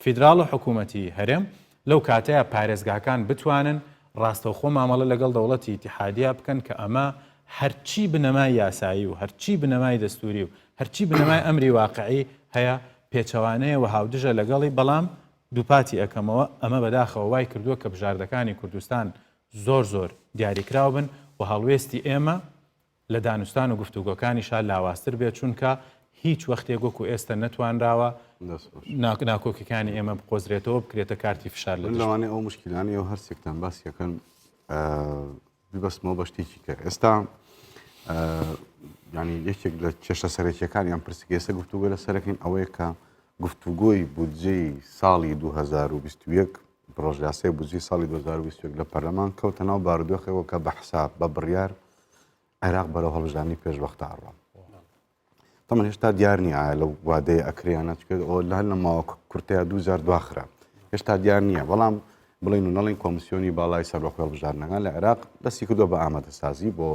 فیدراڵ و حکوومەتی هەرێم لەو کاتەیە پارێزگاکان بتوانن ڕاستەوخۆ مامەڵە لەگەڵ دەوڵەتی ئیتیحادیا بکەن کە ئەمە هەرچی بنەمای یاسایی و هەرچی بنەمای دەستوری و هەرچی بنەمای ئەمری واقعی هەیە پێچەوانەیە و هاودژە لەگەڵی بەڵام دووپاتی ئەەکەمەوە ئەمە بەداخەوە وای کردووە کە بژاردەکانی کوردستان زۆر دیاریکراو بن و هەڵوێستی ئێمە لە دانوستان و گفتوگۆکانیشان لاوااستر بێت چونکە هیچ وەختێک وەکو ئێستا نەتوانراوە ناکۆکەکانی ئێمە بقۆزرێتەوە بکرێتە کارتی فشار لەوانەیە ئەو مشکلانی و هەرسێکتان باسیەکەن ببەستمەوە بە شتێکی کە ئێستا ینی یەکێک لە کێشە سەرەکیەکانیان پرسیگەێسە گفتوگۆ لە سەرەکەین ئەوەیە کە گفتوگۆی بودجەی ساڵی 2021 پرۆژیاسی بودجەی ساڵی 2021 لە پەرلەمان کەوتە ناو بارودۆخەوە کە بە حساب بە بڕیار عێراق بەرەو هەڵبژاردننی پێشوەختە ئەڕوە تەمەن هێشتا دیار نییە لەو وادەیە ئەکریانە چکرد ئەو لە هەر لە ماوە کورتەیە 2000 دواخرا هێشتا دیار نییە بەڵام بڵین و نەڵین کۆمیسیۆنی باڵای سەربەخۆی هەڵبژاردنەکان لە عێراق دەستی کردووە بە ئامادەسازی بۆ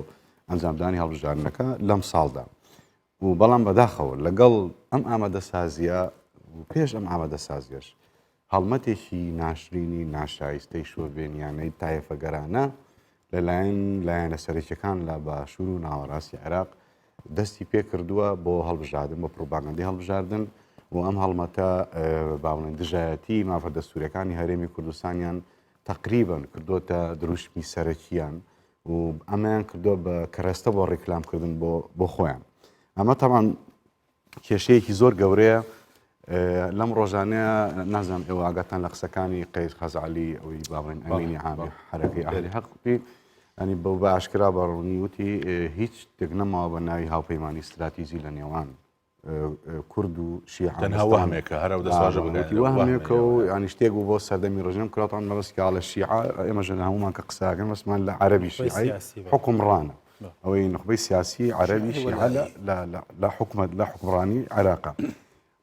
ئەنجامدانی هەڵبژاردنەکە لەم ساڵدا و بەڵام بەداخەوە لەگەڵ ئەم ئامادەسازیە و پێش ئەم ئامادەسازیەش هەڵمەتێکی ناشرینی ناشایستەی شۆڤێنیانەی تایەفەگەرانە لەلایەن لایەنە سەرەکیەکان لە باشوور و ناوەڕاستی عێراق دەستی پێ کردووە بۆ هەڵبژاردن بۆ پرۆپاگەندەی هەڵبژاردن و ئەم هەڵمەتە باڵێن دژایەتی مافە دەستوریەکانی هەرێمی کوردستانیان تقریبن کردوتە دروشمی سەرەکیان و ئەمەیان کردووە بە کەڕێستە بۆ ڕێکلامکردن بۆ خۆیان ئەمە تەمان کێشەیەکی زۆر گەورەیە لەم ڕۆژانەیە نازانم ئێوە ئاگاتان لە قسەکانی قەید خەزعەلی ئەوەی باڵێن ئەمینی عامی حرەکەی ئاهلی حەقی ئەنی بەو بە ئاشکرا بەڕوونی وتی هیچ شتێک نەماوە بە ناوی هاوپەیمانی استراتیژی لە نێوان کورد و شیعە تەنها وەهمێکە هەرە دەسواژە بگەیت وەهمێکە و ینی شتێک بوو بۆ سەردەمی ڕژیم کراوان مەبەستکە لە شیعە ئێمەژە هەمومان کە قساگەن بەسمان لە عەرەبی شیعی حکومڕانە ئەوەی نخبەی سیاسی عەرەبی شیعە لە حکومت لە حکمڕانی عێراقا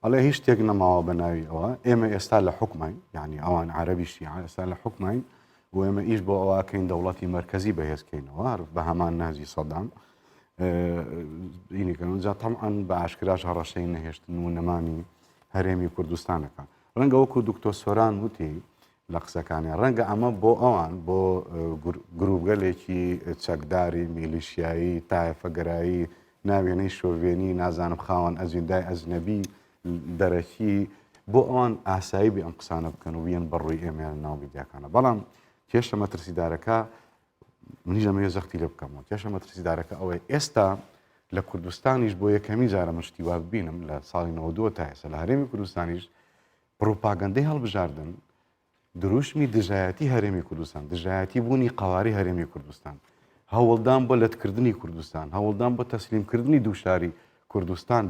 ئەڵێ هیچ شتێک نەماوە بە ناوی ئەوە ئێمە ئێستا لە حکومین یعنی ئەوان عەرەبی شیعە ئێستا لە حکومین و ئێمە ئیش بۆ ئەوەکەین دەوڵەتی مرکزی بەهێزکەینەوە بە هەمان نازی سەدام اینیکەجا تەمعەن بە ئاشکراش هەڕەشەی نەهێشتن و نەمانی هەرێمی کوردستانەکە ڕەنگە وەکو دکتۆر سۆران وتی لە قسەکانی ڕەنگە ئەمە بۆ ئەوان بۆ گروپگەلێکی چەکداری میلیشیایی تایەفەگەرایی ناوێنەی شۆڤێنی نازانم خاوەن ئەزیندای ئەزنەبی دەرەکی بۆ ئەوان ئاسایی بێ ئەم قسانە بکەن و بیان بەڕووی ئێمە ناو میدیاکانە بەڵام کێشە مەترسیدارەکە منیش ئەمە زەختی لێ بکەمەوە کێشە مەترسیدارەکە ئەوەی ئێستا لە کوردستانیش بۆ یەکەمی جارە من شتی وا ببینم لە ساڵی 92 تا ئێستا لە هەرێمی کوردستانیش پرۆپاگەندەی هەڵبژاردن دروشمی دژایەتی هەرێمی کوردستان دژایەتی بوونی قەواری هەرێمی کوردستان هەوڵدان بۆ لەتکردنی کوردستان هەوڵدان بۆ تەسلیمکردنی دووشاری کوردستان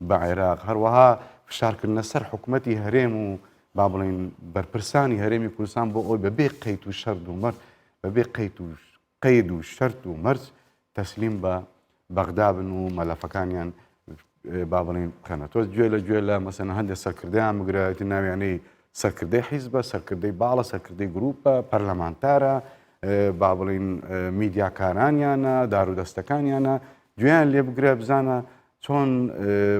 بە عێراق هەروەها فشارکردنە سەر حکوومەتی هەرێم و با بڵین بەرپرسانی هەرێمی کوردستان بۆ ئەوی بەبێ قەیت و شەرد و مەرج بەبێ قەید و شەرت و مەرج تەسلیم بە بەغدا بن و مەلەفەکانیان با بڵین بکەنە تۆ گوێ لە مەسەنە هەندێک سەرکردیان بگرایەتی ناویانەی سەرکردەی حیزبە سەرکردەی باڵە سەرکردەی گروپە پەرلەمانتارە با بڵین میدیاکارانیانە دارودەستەکانیانە گوێیان لێ بگرێ بزانە چۆن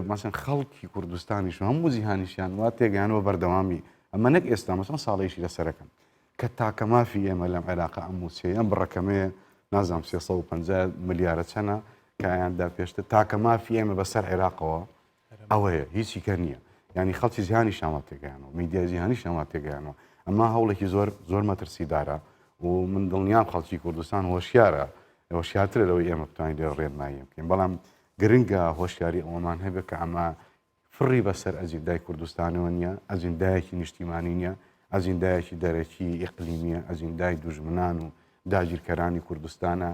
مەسەن خەڵکی کوردستانیش و هەموو جیهانیشیان وا تێگەیانەوە بەردەوامی ئەمە نەک ئێستا مەسەن ساڵێکی لەسەرەکەم کە تاکە مافی ئێمە لەم عێراقا ئەموسیە ئەم بڕەکەمەیە نازانم 350 ملیارە چەنە کایاندا پێشتر تاکە مافی ئێمە بەسەر عێراقەوە ئەوەیە هیچی کە نییە ینی خەڵکی جیهانی شاما تێگەیانەوە میدیای جیهانی شاما تێگەیانەوە ئەمە هەوڵێکی زۆر مەترسیدارە و من دڵنیام خەڵکی کوردستان هۆشیارە هۆشیارترە لەوەی ئێمە بتوانین لێ ڕێنمایی بکەین بەڵام گرنگە هۆشیاری ئەوەمان هەبێت کە ئەمە فڕی بەسەر ئەجیندای کوردستانەوە نییە ئەجیندایەکی نیشتیمانی نییە ئەجیندایەکی دەرەکی ئیقلیمیە ئەجیندای دوژمنان و داگیرکەرانی کوردستانە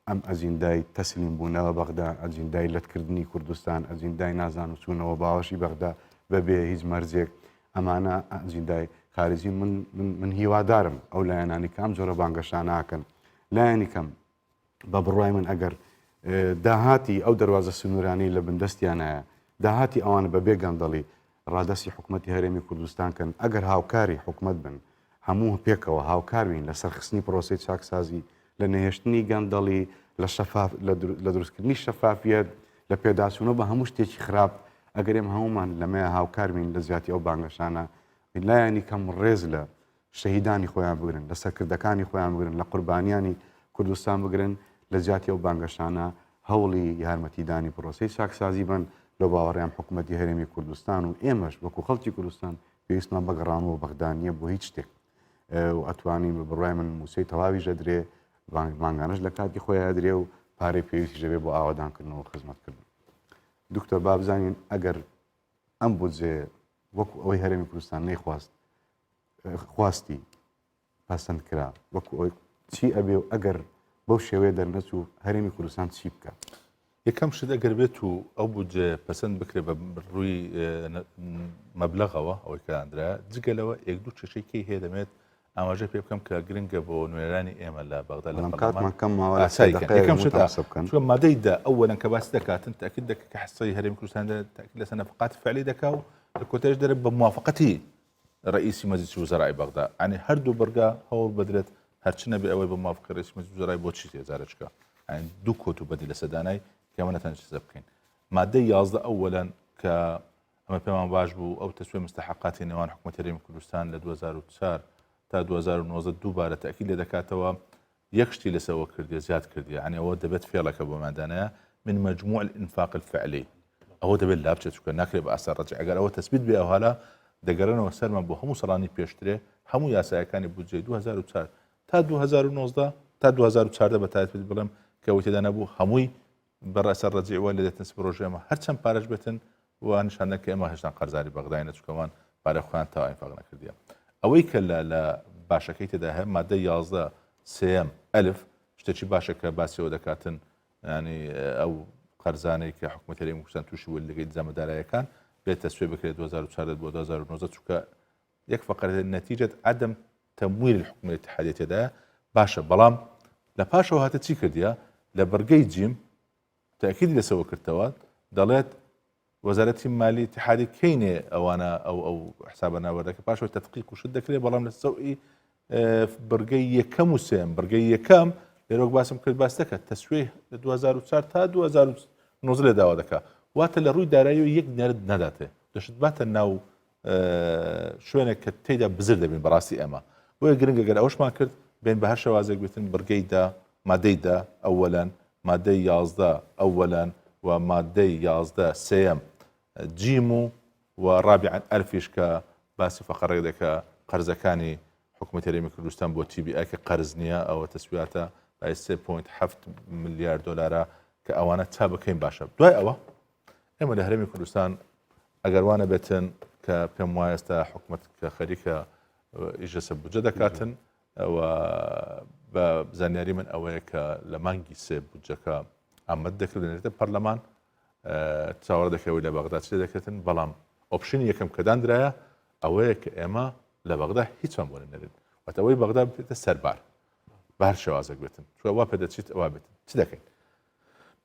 ئەم ئەجیندای تەسلیم بوونەوە بەغدا ئەجیندای لەتکردنی کوردستان ئەجیندای نازان و چوونەوە باوەشی بەغدا بەبێ هیچ مەرجێک ئەمانە ئەجیندای خارجی من هیوادارم ئەو لایەنانی کام جۆرە بانگەشاناکەن لایەنی کەم بە بڕوای من ئەگەر داهاتی ئەو دەواازە سنوورانی لە بندەستیانایە داهاتی ئەوانە بە بێگەندەڵی ڕادەسی حکوومەتی هەرێمی کوردستان کەن ئەگەر هاوکاری حکوومەت بن هەموو پێکەوە هاوکاروین لە سەرخستنی پرۆسی چاکسازی لە نەهێشتنی گەندەڵی لە دروستکردنی شەفافیت لە پێداچوونەوە بە هەموو شتێکی خراپ ئەگەر ئێمە هەمومان لەمەیە هاوکاروین لە زیاتی ئەو بانگەشانە لایەنی کەم ڕێز لە شەهیدانی خۆیان بگرن لە سەرکردەکانی خۆیان بگرن لە قوربانیانی کوردستان بگرن لە زیاتی ئەو بانگەشانە هەوڵی یارمەتیدانی پرۆسی چاکسازی بن لە باوەڕیان حکوومەتی هەرێمی کوردستان و ئێمەش وەکو خەڵکی کوردستان پێویستمان بەگەڕانەوە بەغدانیە بۆ هیچ شتێک و ئەتوانین بە بڕای من موسەی تەواوی ژەدرێ مانگانش لە کاتی خۆیان درێ و پارەی پێویستی ژەبێ بۆ ئاوادانکردنەوە خزمەتکردن دکتۆر با بزانین ئەگەر ئەم بودجێ وەکو ئەوەی هەرێمی کوردستان خواستی پەسەند کرا وەکو ئەوەی چی ئەبێ و ئەگەر بەو شێوەیە دەرنەچوو هەرێمی کوردستان چی بکات یەکەم شت ئەگەر بێت و ئەو بودجێ پەسەند بکرێت بە ڕووی مەبلەغەوە ئەوەی کە ئەندرا جگەلەوە یەک دوو چێشەی هەیە دەمێت ئاماژە پێ بکەم کە گرنگە بۆ نوێرانی ئێمە لە بەغدا لە یەکەم شت مادەی دا ئەوەن کە باسی دەکاتن تاکید دەکە کە حسەی هەرێمی کوردستان تاکید لەسەر نەفقات فعلی دەکا و لە کۆتایش دەرێت بە موافقەتی ڕئیسی مەجلیس وزەرای بەغدا ینی هەردوو بەرگا هەوڵ بدرێت هەرچنە بێ ئەوەی بە موافقەتی ڕئیسی مەجلیس وزەرای بۆچی تێزارەچکە دوو کۆت و بەدی لە سەدانای کەمە نەتەنجزە بکەین مادەی 11 ئەوەلەن کە ئەمە پێمان باش بوو ئەو تەسوێ مستحقاتی نێوان حکوومەتی هەرێمی کوردستان لە 2004 تا 2019 دووبارە تاکید لێ دەکاتەوە یەک شتی لەسەوە کردی زیاد کردی ینی ئەوە دەبێت فێڵەکە بۆ مادانەیە من مجموع الانفاق الفعلي ئەوە دەبێت لا بچێت چکە ناکرێت بە ئاسان ڕەجع ئەگەر ئەوە تەسبیت بێ ئەوهالا دەگەڕێنەوە سەرمان بۆ هەموو سەڵانی پێشترێ هەموو یاسایەکانی بودجێ 2004 تا 2019 تا 2014 بەتایبەت بڵێم کە ئەوەی تێدا نەبوو هەمووی بەڕاسەر ڕەجیعوە لە دێتن پرۆژێمە هەرچەند پارەش بێتن و نیشانە کە ئێمە هێشتا قەرزاری بەغداینە چکەوان پارە خۆیان تا ئینفاق نەکردیە ئەوەی کە لە باشەکەی تێدا هەیە مادە 11 سێم ئەلف شتێکی باشە کە باسیەوە دەکاتن ینی ئەو قەرزانەی کە حکوومەتی هەرێمی کوردستان تووشی وە لەگەی جامەدارایەکان بێت تەسوێ بکرێت 2004 بۆ 2019 چونکە یەک فقرة نتیجة عدم تمويل الحكومة الاتحادية تدا باشا بلام لا باشا وهات تشي كرديا لا برقي جيم تأكيد لسوا كرتوات ضلت وزارة المالية الاتحادية كينة أو أنا أو حسابنا وذاك باشا تدقيق وشدة كده بلام للسوقي برقي كم وسام برقي كم لروق باسم كل باستك التسويه 2004 تا 2000 نزل داوا دكا وات اللي روي داريو يك نرد نداته دشت بات الناو شوينه كتيدا بزرده بين براسي اما ويقرنق قال اوش ما كرت بين بهر شوازق بيتن برقيدا ماديدا اولا مادي 11 اولا ومادي 11 سيم جيمو ورابعا الفيشكا باسي فقر دكا قرزكاني حكومة هەرێمی کوردستان بۆ تي بي اي قەرز نییە ئەوە تەسویاتە لای 3.7 ملیار دلارە کە ئەوانە تا بکەین باشە دوای ئەوە ئێمە لە هەرێمی کوردستان ئەگەروانە بێتن کە پێم وایە ئێستا حکوومەت کە خەریکە ئیژەسە بودجە دەکاتن و بە زانیاری من ئەوەیە کە لە مانگی سێ بودجەکە ئامەد دەکردێتە پەرلەمان چاوەڕ دەکەوەی لە بەغدا چ دەکرێتن بەڵام ئۆپشنی یەکەم کە دانرایە ئەوەیە کە ئێمە لە بەغدا هیچمان بۆ نەرێن واتەوەی بەغدا بێتە سەربار بە هەر شێوازێک بێتن چوە وا پێدەچیت ئەوە بێتن چ دەکەین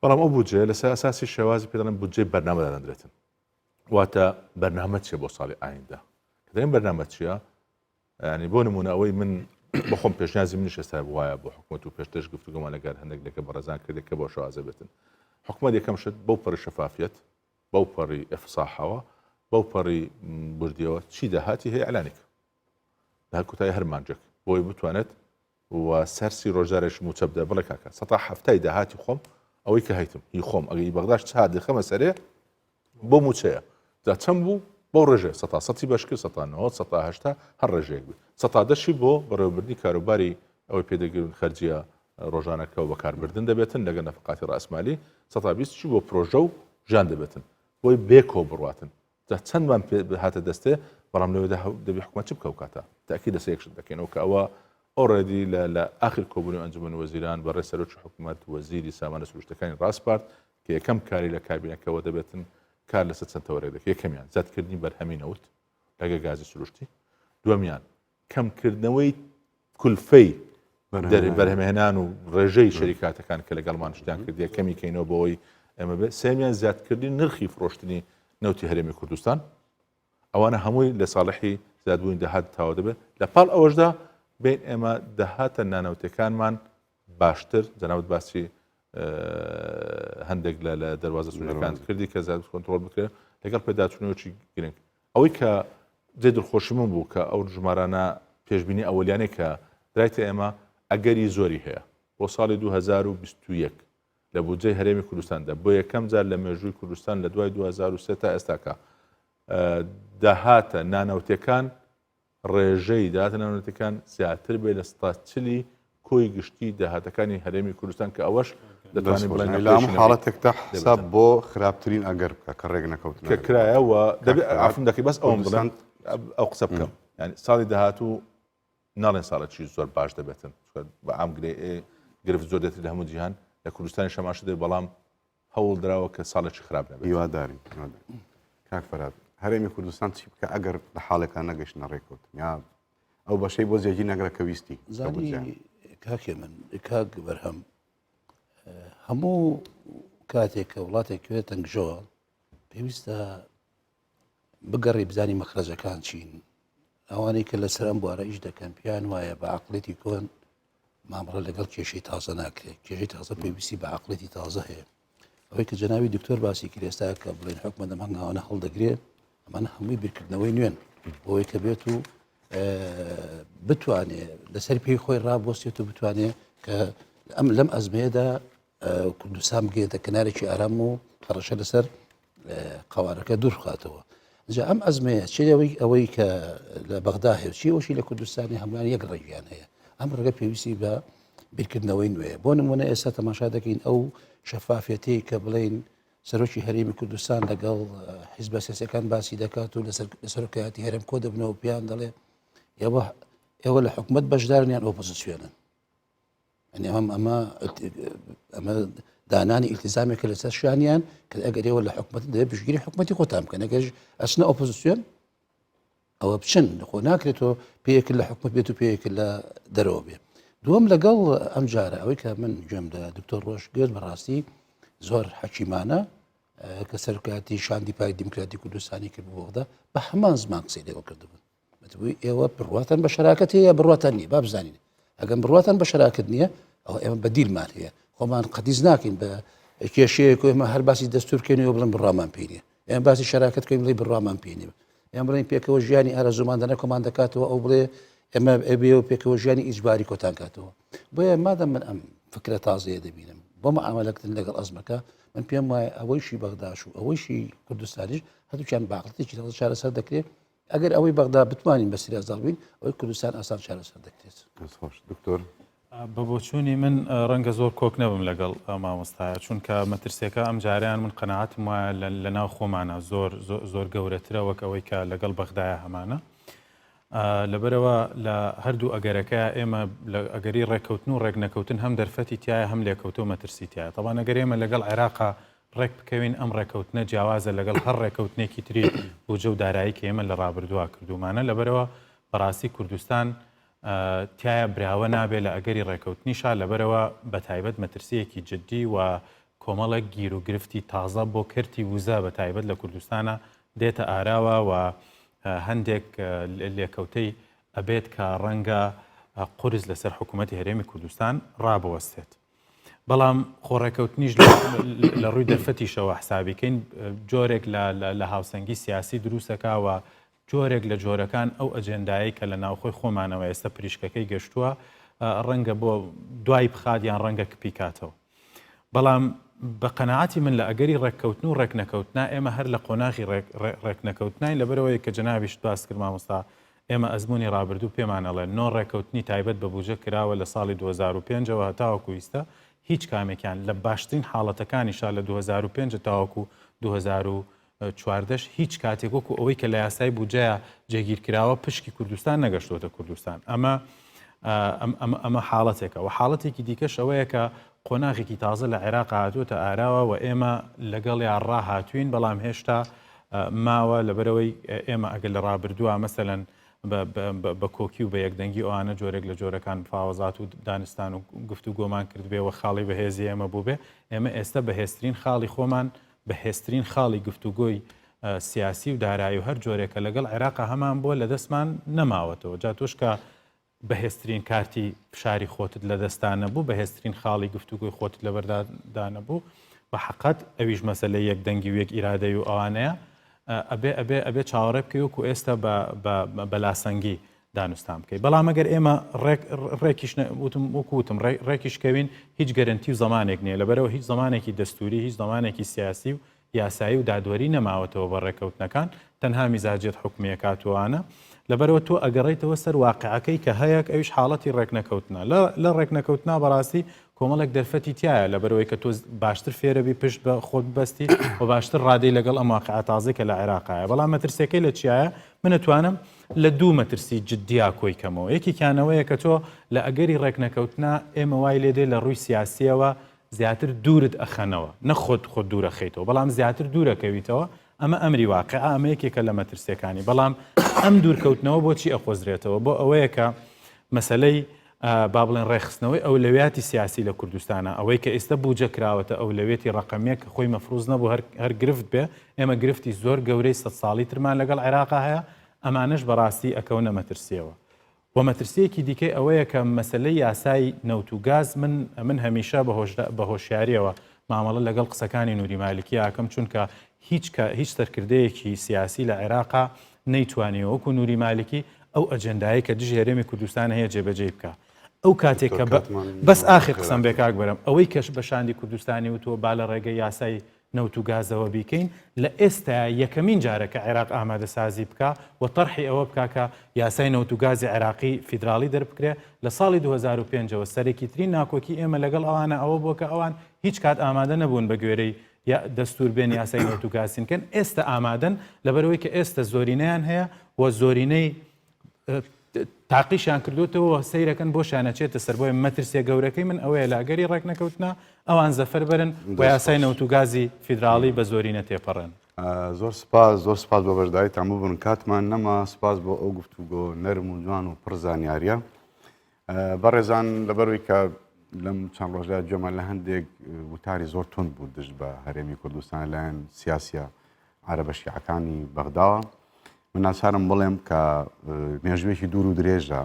بەڵام ئەو بودجێ لەسەر ئاساسی شێوازی پێ دەڵێن بودجێ بەرنامە دەدرێتن واتە بەرنامە چیە بۆ ساڵی ئایندا کە دەڵێن بەرنامە چییە ینی بۆ نمونە ئەوەی من بەخۆم پێشنیازی منیش ئێستا وایە بۆ حکوومەت و پێشترش گفتوگۆمان لەگەڵ هەندێک لەکە بەڕێزان کردێک کە بۆ شێوازە بێتن حکوومەت یەکەم شت بەو پەڕی شەفافیەت بەو پەڕی ئەفساحەوە بەو پەڕی بردیەوە چی داهاتی هەیە ئەلانێک لە هەر کوتای هەر مانجێک بۆی بتوانێت و سەرسی ڕۆژارێش موچە بدە بڵێ کاکە سەتا هەفتای داهاتی خۆم ئەوەی کە هەیتم هی خۆم ئەگەی بەغداش چا دخەمە سەرێ بۆ موچەیە جا چەند بوو بۆ ڕێژێ سەتی بەشکرد 1970 هەر ڕێژەیەک بێت 10 بۆ بەڕێوەبردنی کاروباری ئەوەی پێدەگرن خەرجیە ڕۆژانەکە و بەکاربردن دەبێتن لەگە نەفقاتی ڕاسمالی 120 بۆ پرۆژە و ژان دەبێتن بۆی بێکۆ بڕاتن جا چەندمان هاتە دەستێ بەڵام لەوێ دەبی حکومەت چ بکە و کاتە تاکی دەسە یەکشت دەکەینەوە کە ئەوە ئۆڕێدی لە ئاخر کۆبوونی ئەنجومەن وەزیران بەڕێ سەرۆکی حکومەت وەزیری سامانە سروشتەکانی ڕاستپارت کە یەکەم کاری لە کابینەکەەوە دەبێتن کار لەسەر چەند تەوەرێک دەکە یەکەمیان زیادکردنی بەرهەمینەوت لەگە گازی سروشتی دووەمیان کەمکردنەوەی کولفەی بەرهەمهێنان و ڕێژەی شەریکاتەکان کە لەگەڵمان شتیان کردی کەمی کەینەوە بۆەوەی ئەمە بێ سێمیان زیادکردنی نرخی فرۆشتنی نەوتی هەرێمی کوردستان ئەوانە هەمووی لە ساڵحی زیادبوونی دەهات تاوا دەبێت لە پاڵ ئەوەشدا بین ئێمە دەهاتە نانەوتەکانمان باشتر جەنابەت باسی هەندێک لە دەواازە سوورەکان کردی کە زیاد کۆنتڕۆل بکرێت لەگەڵ پێداچوونەوەی گرنگ ئەوەی کە جێ دڵخۆشی من بوو کە ئەو ژمارانە پێشبینی ئەولیانەی کە درایتە ئێمە ئەگەری زۆری هەیە بۆ ساڵی 2021 لە بودجەی هەرێمی کوردستاندا بۆ یەکەم جار لە مێژووی کوردستان لە دوای 2023 تا ئێستاکە داهاتە نانەوتەکان ڕێژەی داهاتە نانەوتەکان زیاتر بێ لە 140 کۆی گشتی داهاتەکانی هەرێمی کوردستان کە ئەوەش دەتوانێت بڵێن لەم حاڵەتێکتا حساب بۆ خراپترین ئەگەر بکە کە ڕێک نەکەوت کە کرایەوە دەبێت ئافم دەکەی بەس ئەوم بڵێن ئەو قسە بکەم ینی ساڵی داهاتوو ناڵێن ساڵێکی زۆر باش دەبێتن بە ئام گرفت زۆر دێتی لە هەموو جیهان لە کوردستانی شەماش دێ بەڵام هەوڵ درراوە کە ساڵێکی خراپ نەبێت هیوادارین کاک فەراد هەرێمی کوردستان چی بکە ئەگەر لە حاڵێکان نەگەشتە ڕێککەوتن یا ئەو بەشەی بۆ زیێژی نەگرە کە ویستی زانی کاکێ من کاک بەرهەم هەموو کاتێک کە وڵاتێک کوێت تەنگژەوە پێویستە بگەڕی بزانی مەخرەجەکان چین ئەوانەی کە لەسەر ئەم بوارە ئیش دەکەن پیان وایە بە عقلێتی کۆن مامڕە لەگەڵ کێشەی تازە ناکرێت کێشەی تازە پێویستی بە عقلێتی تازە هەیە ئەوەی کە جەناوی دکتۆر باسی کرد ئێستا کە بڵێن حکومە دەم هەنگاوانە هەڵدەگرێت ئەمانە هەمووی بیرکردنەوەی نوێن بۆەوەی کە بێت و بتوانێت لەسەر پێی خۆی ڕابۆستێت و بتوانێت کە لەم ئەزمەیەدا کوردستان بگێتە کنارێکی ئارام و خەڕەشە لەسەر قوارەکە دوور بخاتەوە جا ئەم ئەزمەیە چ ئەوەی کە لە بەغدا هەیە چی ئەوشی لە کوردستانی هەمووان یەک ڕێژیان هەیە ئەم ڕێگە پێویستی بە بیرکردنەوەی نوێ بۆ نمونە ئێستا تەماشا دەکەین ئەو شەفافەتی کە بڵێن سەرۆکی هەرێمی کوردستان لەگەڵ حیزبە سیاسیەکان باسی دەکات و لە سەرۆکایەتی هەرێم کۆ دەبنەوە پیان دەڵێ ئێوە لە حکومەت بەشدارنیان ئۆپۆزیسیۆنن ئەنی ئەمە دانانی ئیلتیزامێکە لەسەر شانیان کە ئەگەر ئێوە لە حکومەت دەبێت پشتگیری حکومەتی خۆتان بکەن ئەگەر ئەچنە ئۆپۆزیسیۆن ئەوە بچن خۆ ناکرێتەوە پێیەکرد لە حکومەت بێت و پێیەکرد لە دەرەوە بێت دووەم لەگەڵ ئەم جارە ئەوەی کە من گوێم لە دکتۆر ڕۆژ گوێت بەڕاستی زۆر حەکیمانە کە سەرکاتی شاندی پای دیموکراتی کوردستانی کرد بۆدا بە هەمان زمان قسەی لێوە کردبوون بەتبووی ئێوە بڕواتان بە شەراکەت هەیە بڕواتان نییە با بزانین ئەگەم بڕواتان بە شەراکت نییە ئەوە ئێمە بەدیلمان هەیە خۆمان قەتیز ناکەین بە کێشەیەک ئێمە هەر باسی دەستور بکەینەوە بڵێن بڕامان پێ نییە ئێمە باسی شەراکەت بکەین بڵێ بڕامان پێ نییە ئێمە بڵێن پێکەوە ژیانی ئارەزومان دەنەکۆمان دەکاتەوە ئەو بڵێ ئێمە ئەبێ و پێکەوە ژیانی ئیجباری کۆتان کاتەوە بۆیە مادەم من ئەم فکرە تازەیە دەبینم بۆ مەعامەلەکردن لەگەڵ ئەزمەکە من پێم وایە ئەوەیشی بەغداش و ئەوەیشی کوردستانیش هەردووکیان باقڵەتێکی تازە چارەسەر دەکرێت ئەگەر ئەوەی بەغدا بتوانین بە سریازدار بین ئەوەی کوردستان ئاسان چارەسەر دەکرێت خۆش دکتۆر بە بۆچوونی من ڕەنگە زۆر کۆک نەبم لەگەڵ مامۆستایە چونکە مەترسیەکە ئەم جاریان من قەنەعاتم وایە لە ناو خۆمانە زۆر گەورەترە وەک ئەوەی کە لەگەڵ بەغدایە هەمانە لەبەرەوە لە هەردوو ئەگەرەکە ئێمە ئەگەری ڕێککەوتن و ڕێک نەکەوتن هەم دەرفەتی تایە هەم لێکەوتە و مەترسی تایە تەوان ئەگەر ئێمە لەگەڵ عێراقا ڕێک بکەوین ئەم ڕێککەوتنە جیاوازە لەگەڵ هەر ڕێککەوتنێکی تری بۆجە و دارایی کە ئێمە لە ڕابردووە کردومانە لەبەرەوە بەڕاستی کوردستان تایە براوە نابێت لە ئەگەری ڕێککەوتنیشا لەبەرەوە بە تایبەت مەترسیەکی جددی و کۆمەڵێک گیر و گرفتی تازە بۆ کردی وزە بە تایبەت لە کوردستانە دێتە ئاراوە و هەندێک لێکەوتەی ئەبێت کە ڕەنگە قورس لەسەر حکوومەتی هەرێمی کوردستان ڕابوەستێت بەڵام خۆڕێکەوتنیش لە ڕووی دەرفەتیشەوە حسابیکەین جۆرێک لە هاوسەنگی سیاسی دروستەکە و جۆرێک لە جۆرەکان ئەو ئەجێندایی کە لە ناوخۆی خۆمانەوە ئێستا پریشکەکەی گەشتووە ڕەنگە بۆ دوای بخات یان ڕەنگە کپیکاتەوە. بەڵام بە قەنەعاتی من لە ئەگەری ڕێککەوتن و ڕێکنەکەوتنا ئێمە هەر لە قۆناغی ڕێکنەکەوتنای لەبەرەوەی کە جەنابیش باس کرد مامۆستا ئێمە ئەزمموی ڕابردوو پێمانەڵێ نۆ ڕێککەوتنی تایبەت بە بوجە کراوە لە ساڵی 2005ەوە هەتاوەکو ئیستا هیچ کامێکیان لە باشترین حاڵەتەکانیشا لە 2005 تاوەکو 2014 هیچ کاتێک وەکو ئەوەی کە لە یاسای بودجەیە جێگیرکراوە پشکی کوردستان نەگەشتۆتە کوردستان. ئەمە حاڵەتێکە و حاڵەتێکی دیکەش ئەوەیە کە قۆناغێکی تازە لە عێراق هاتووەتە ئاراوە و ئێمە لەگەڵیان ڕاهاتوین بەڵام هێشتا ماوە لەبەرەوەی ئێمە ئەگەر لە ڕابردووە مەسەلەن بە کۆکی و بە یەکدەنگی ئەوانە جۆرێک لە جۆرەکان فاوەزات و دانستان و گفتوگۆمان کردبێەوە خاڵی بەهێزی ئێمە بوو بێ ئێمە ئێستا بەهێزترین خاڵی خۆمان بەهێزترین خاڵی گفتوگۆی سیاسی و دارایی و هەر جۆرێکە لەگەڵ عێراق هەمان بۆ لە دەستمان نەماوەتەوە جا تۆش کە بەهێزترین کارتی فشاری خۆتت لە دەستانە بوو بەهێزترین خاڵی گفتوگۆی خۆتت لە بەردادانە بوو بە حقات ئەویش مەسەلەی یەکدەنگی و یەک ئیرادەی و ئەوانەیە ئەبێ چاوەڕێ بکەیوەکو ئێستا بەلاسەنگی دانوستان بکەیت. بەڵام ئەگەر ئێمە ڕێکیش وەکوتم ڕێکیشکەوین هیچ گەرنتی و زمانێک نییە لەبەرەوە هیچ زمانێکی دەستوری هیچ زمانێکی سیاسی و یاسایی و دادوەری نەماوەتەوە بە ڕێکەوتنەکان تەنها میزاجێت حکومیە کاتوانە لەبەرەوە تۆ ئەگەڕێیتەوە سەر واقعەکەی کە هەیەک ئەویش حاڵەتی ڕێکنەکەوتنە لە ڕێکنەکەوتنا بەڕاستی کۆمەڵێک دەرفەتی تایە لەبەرەوەی کە تۆ باشتر فێرەبی پشت بە خۆت بەستی و باشتر ڕادەی لەگەڵ ئەم واقعە تازەی کە لە عێراقایە. بەڵام مەترسیەکەی لە چیایە من ئەتوانم لە دوو مەترسی جددیا کۆی کەمەوە یەکیانەوەیە کە تۆ لە ئەگەری ڕێکنەکەوتنا ئێمە وای لێدێ لە ڕووی سیاسیەوە زیاتر دوورت ئەخەنەوە نەخۆت خۆت دوورەخەیتەوە بەڵام زیاتر دوورەکەویتەوە ئەمە ئەمری واقع ئەمە یەکێکە لە مەترسیەکانی بەڵام ئەم دوورکەوتنەوە بۆچی ئەخۆزرێتەوە بۆ ئەوەیە کە مەسەلەی با بڵێن ڕێخستنەوەی ئەولەویاتی سیاسی لە کوردستانە ئەوەی کە ئێستا بوجە کراوەتە ئەولەوێتی ڕقەمیەک کە خۆی مەفروض نەبوو هەر گرفت بێ ئێمە گرفتی زۆر گەورەی 100 ساڵی ترمان لەگەڵ عێراقا هەیە ئەمانش بەڕاستی ئەکەونە مەترسیەوە و مەترسیەکی دیکەی ئەوەیە کە مەسەلەی یاسای نەوت و گاز من هەمیشە بە هۆشیاریەوە مامەڵە لەگەڵ قسەکانی نووری مالکی ئاکەم چونکە هیچ سەرکردەیەکی سیاسی لە عێراقا نەیتوانێت وەکو نووری مالکی ئەو ئەجەندایی کە دژ هێرێمی کوردستان هەیە جێبەجێ بکە ئەو کاتێک کە بەس ئاخر قسەم بێ کاک بەرم ئەوەی کەش بە شاندی کوردستانی وتووە با لە ڕێگەی یاسای نەوت و گازەوە بیکەین لە ئێستا یەکەمین جارەکە عێراق ئامادەسازی بکە و تەرحی ئەوە بکە کە یاسای نەوت و گازی عێراقی فیدراڵی دەربکرێ لە ساڵی 2005ەوە سەرێکی ترین ناکۆکی ئێمە لەگەڵ ئەوانە ئەوە بووە کە ئەوان هیچ کات ئامادە نەبوون بە گوێرەی دەستور بێن یاسای نەوت و گازینکەن ئێستا ئامادەن لەبەرەوەی کە ئێستا زۆرینەیان هەیە و زۆرینەی تاقیشیان کردوتەوە سەیرەکەن بۆ شانەچێتە سەر بۆی مەترسیە گەورەکەی من ئەوەیە لاگەری ڕێکنەکەوتنا ئەوان زەفەر بەرن و یاسای نەوت و گازی فیدراڵی بە زۆرینە تێپەڕن. زۆر سپاس بۆ بەشداری تاموو بن کاتمان نەما سپاس بۆ ئەو گفتوگۆ نەرم و جوان و پڕ زانیاریە بەڕێزان لەبەرەوەی کە لەم چەند ڕۆژدا جۆمان لە هەندێک وتاری زۆر تند بوو دژ بە هەرێمی کوردستان لایەن سیاسیە عەرەبە شیعەکانی بەغداوە من ناچارم بڵێم کە مێژوێکی دوور و درێژە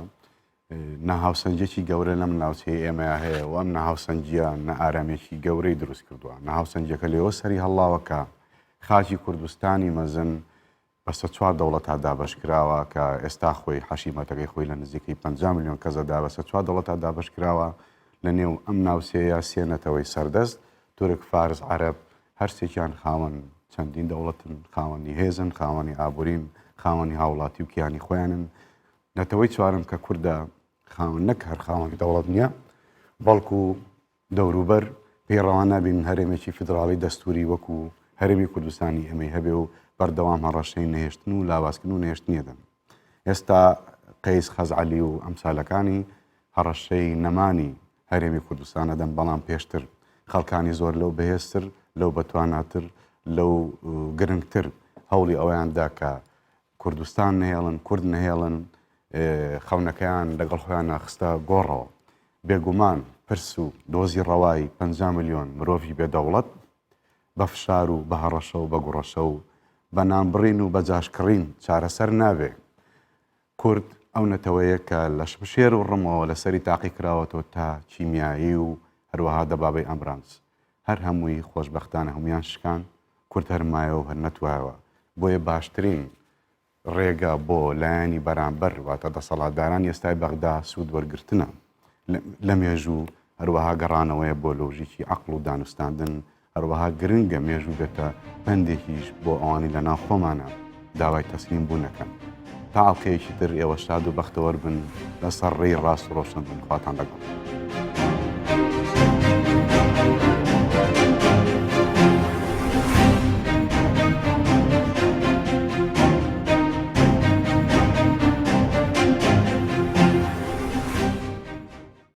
نەهاوسەنجێکی گەورە لەم ناوچەی ئێمەیە هەیە و ئەم نەهاوسەنجیە نە ئارامێکی گەورەی دروست کردووە نەهاوسەنجەکە لێەوە سەری هەڵاوەکە خاکی کوردستانی مەزن بەسە 4 دەوڵەتا دابەشکراوە کە ئێستا خۆی حەشیمەتەکەی خۆی لە نزیکەی 5 ملیۆن کەسەدا بەسە 4 دەوڵەتا دابەشکراوە لە نێو ئەم ناوچەیە سێنەتەوەی سەردەست تورک فارس عەرەب هەرسێکیان خاوەن چەندین دەوڵەتن خاوەنی هێزن خاوەنی ئابوورین خاوەنی هاوڵاتی و کیانی خۆیانن نەتەوەی چوارم کە کووردە خاوەن نەک هەر خاوەنی دەوڵەت نییە بەڵکو دەوروبەر پێڕەوان نابین هەرێمێکی فیدراڵی دەستوری وەکو هەرێمی کوردستانی ئەمەی هەبێ و بەردەوام هەڕەشەی نەهێشتن و لاوازکردن و نێشتنیەدەن ئێستا قەیس خەزعەلی و ئەمسالەکانی هەڕەشەی نەمانی هەرێمی کوردستانە دەن بەڵام پێشتر خەڵکانی زۆر لەو بەهێزتر لەو بەتواناتر لەو گرنگتر هەوڵی ئەویاندا کە کوردستان نهێڵن کورد نهێڵن خەونەکەیان لەگەڵ خۆیان ناخستە گۆڕەوە بێگومان پرس و دۆزی ڕەوای 5 ملیۆن مرۆڤی بێدەوڵەت بە فشار و بە هەڕەشە و بە گوڕەشە و بە نانبڕین و بە جاشکڕین چارەسەر نابێ کورد ئەو نەتەوەیە کە لە شمشێر و ڕمەوە لەسەری تاقی کراوەتەوە تا چیمیایی و هەروەها دەبابەی ئەمرانس هەر هەمووی خۆشبەختانە هەمویان شکان کورد هەرمایە و هەر نەتوایەوە بۆیە باشترین ڕێگە بۆ لایانی بەرامبەر واتە دەسەڵاتداران ئێستای بەغدا سوود وەرگرتنە لە مێژوو هەروەها گەڕانەوەیە بۆ لۆژیکی عەقڵ و دانوستاندن هەروەها گرنگە مێژوو بێتە پندێکیش بۆ ئەوانی لە ناو خۆمانە داوای تەسلیم بوو نەکەن تا ئەڵقەیەکی تر ئێوە شاد و بەختەوەر بن لەسەر ڕێی ڕاست و ڕۆشن بن خواتان لەگەڵ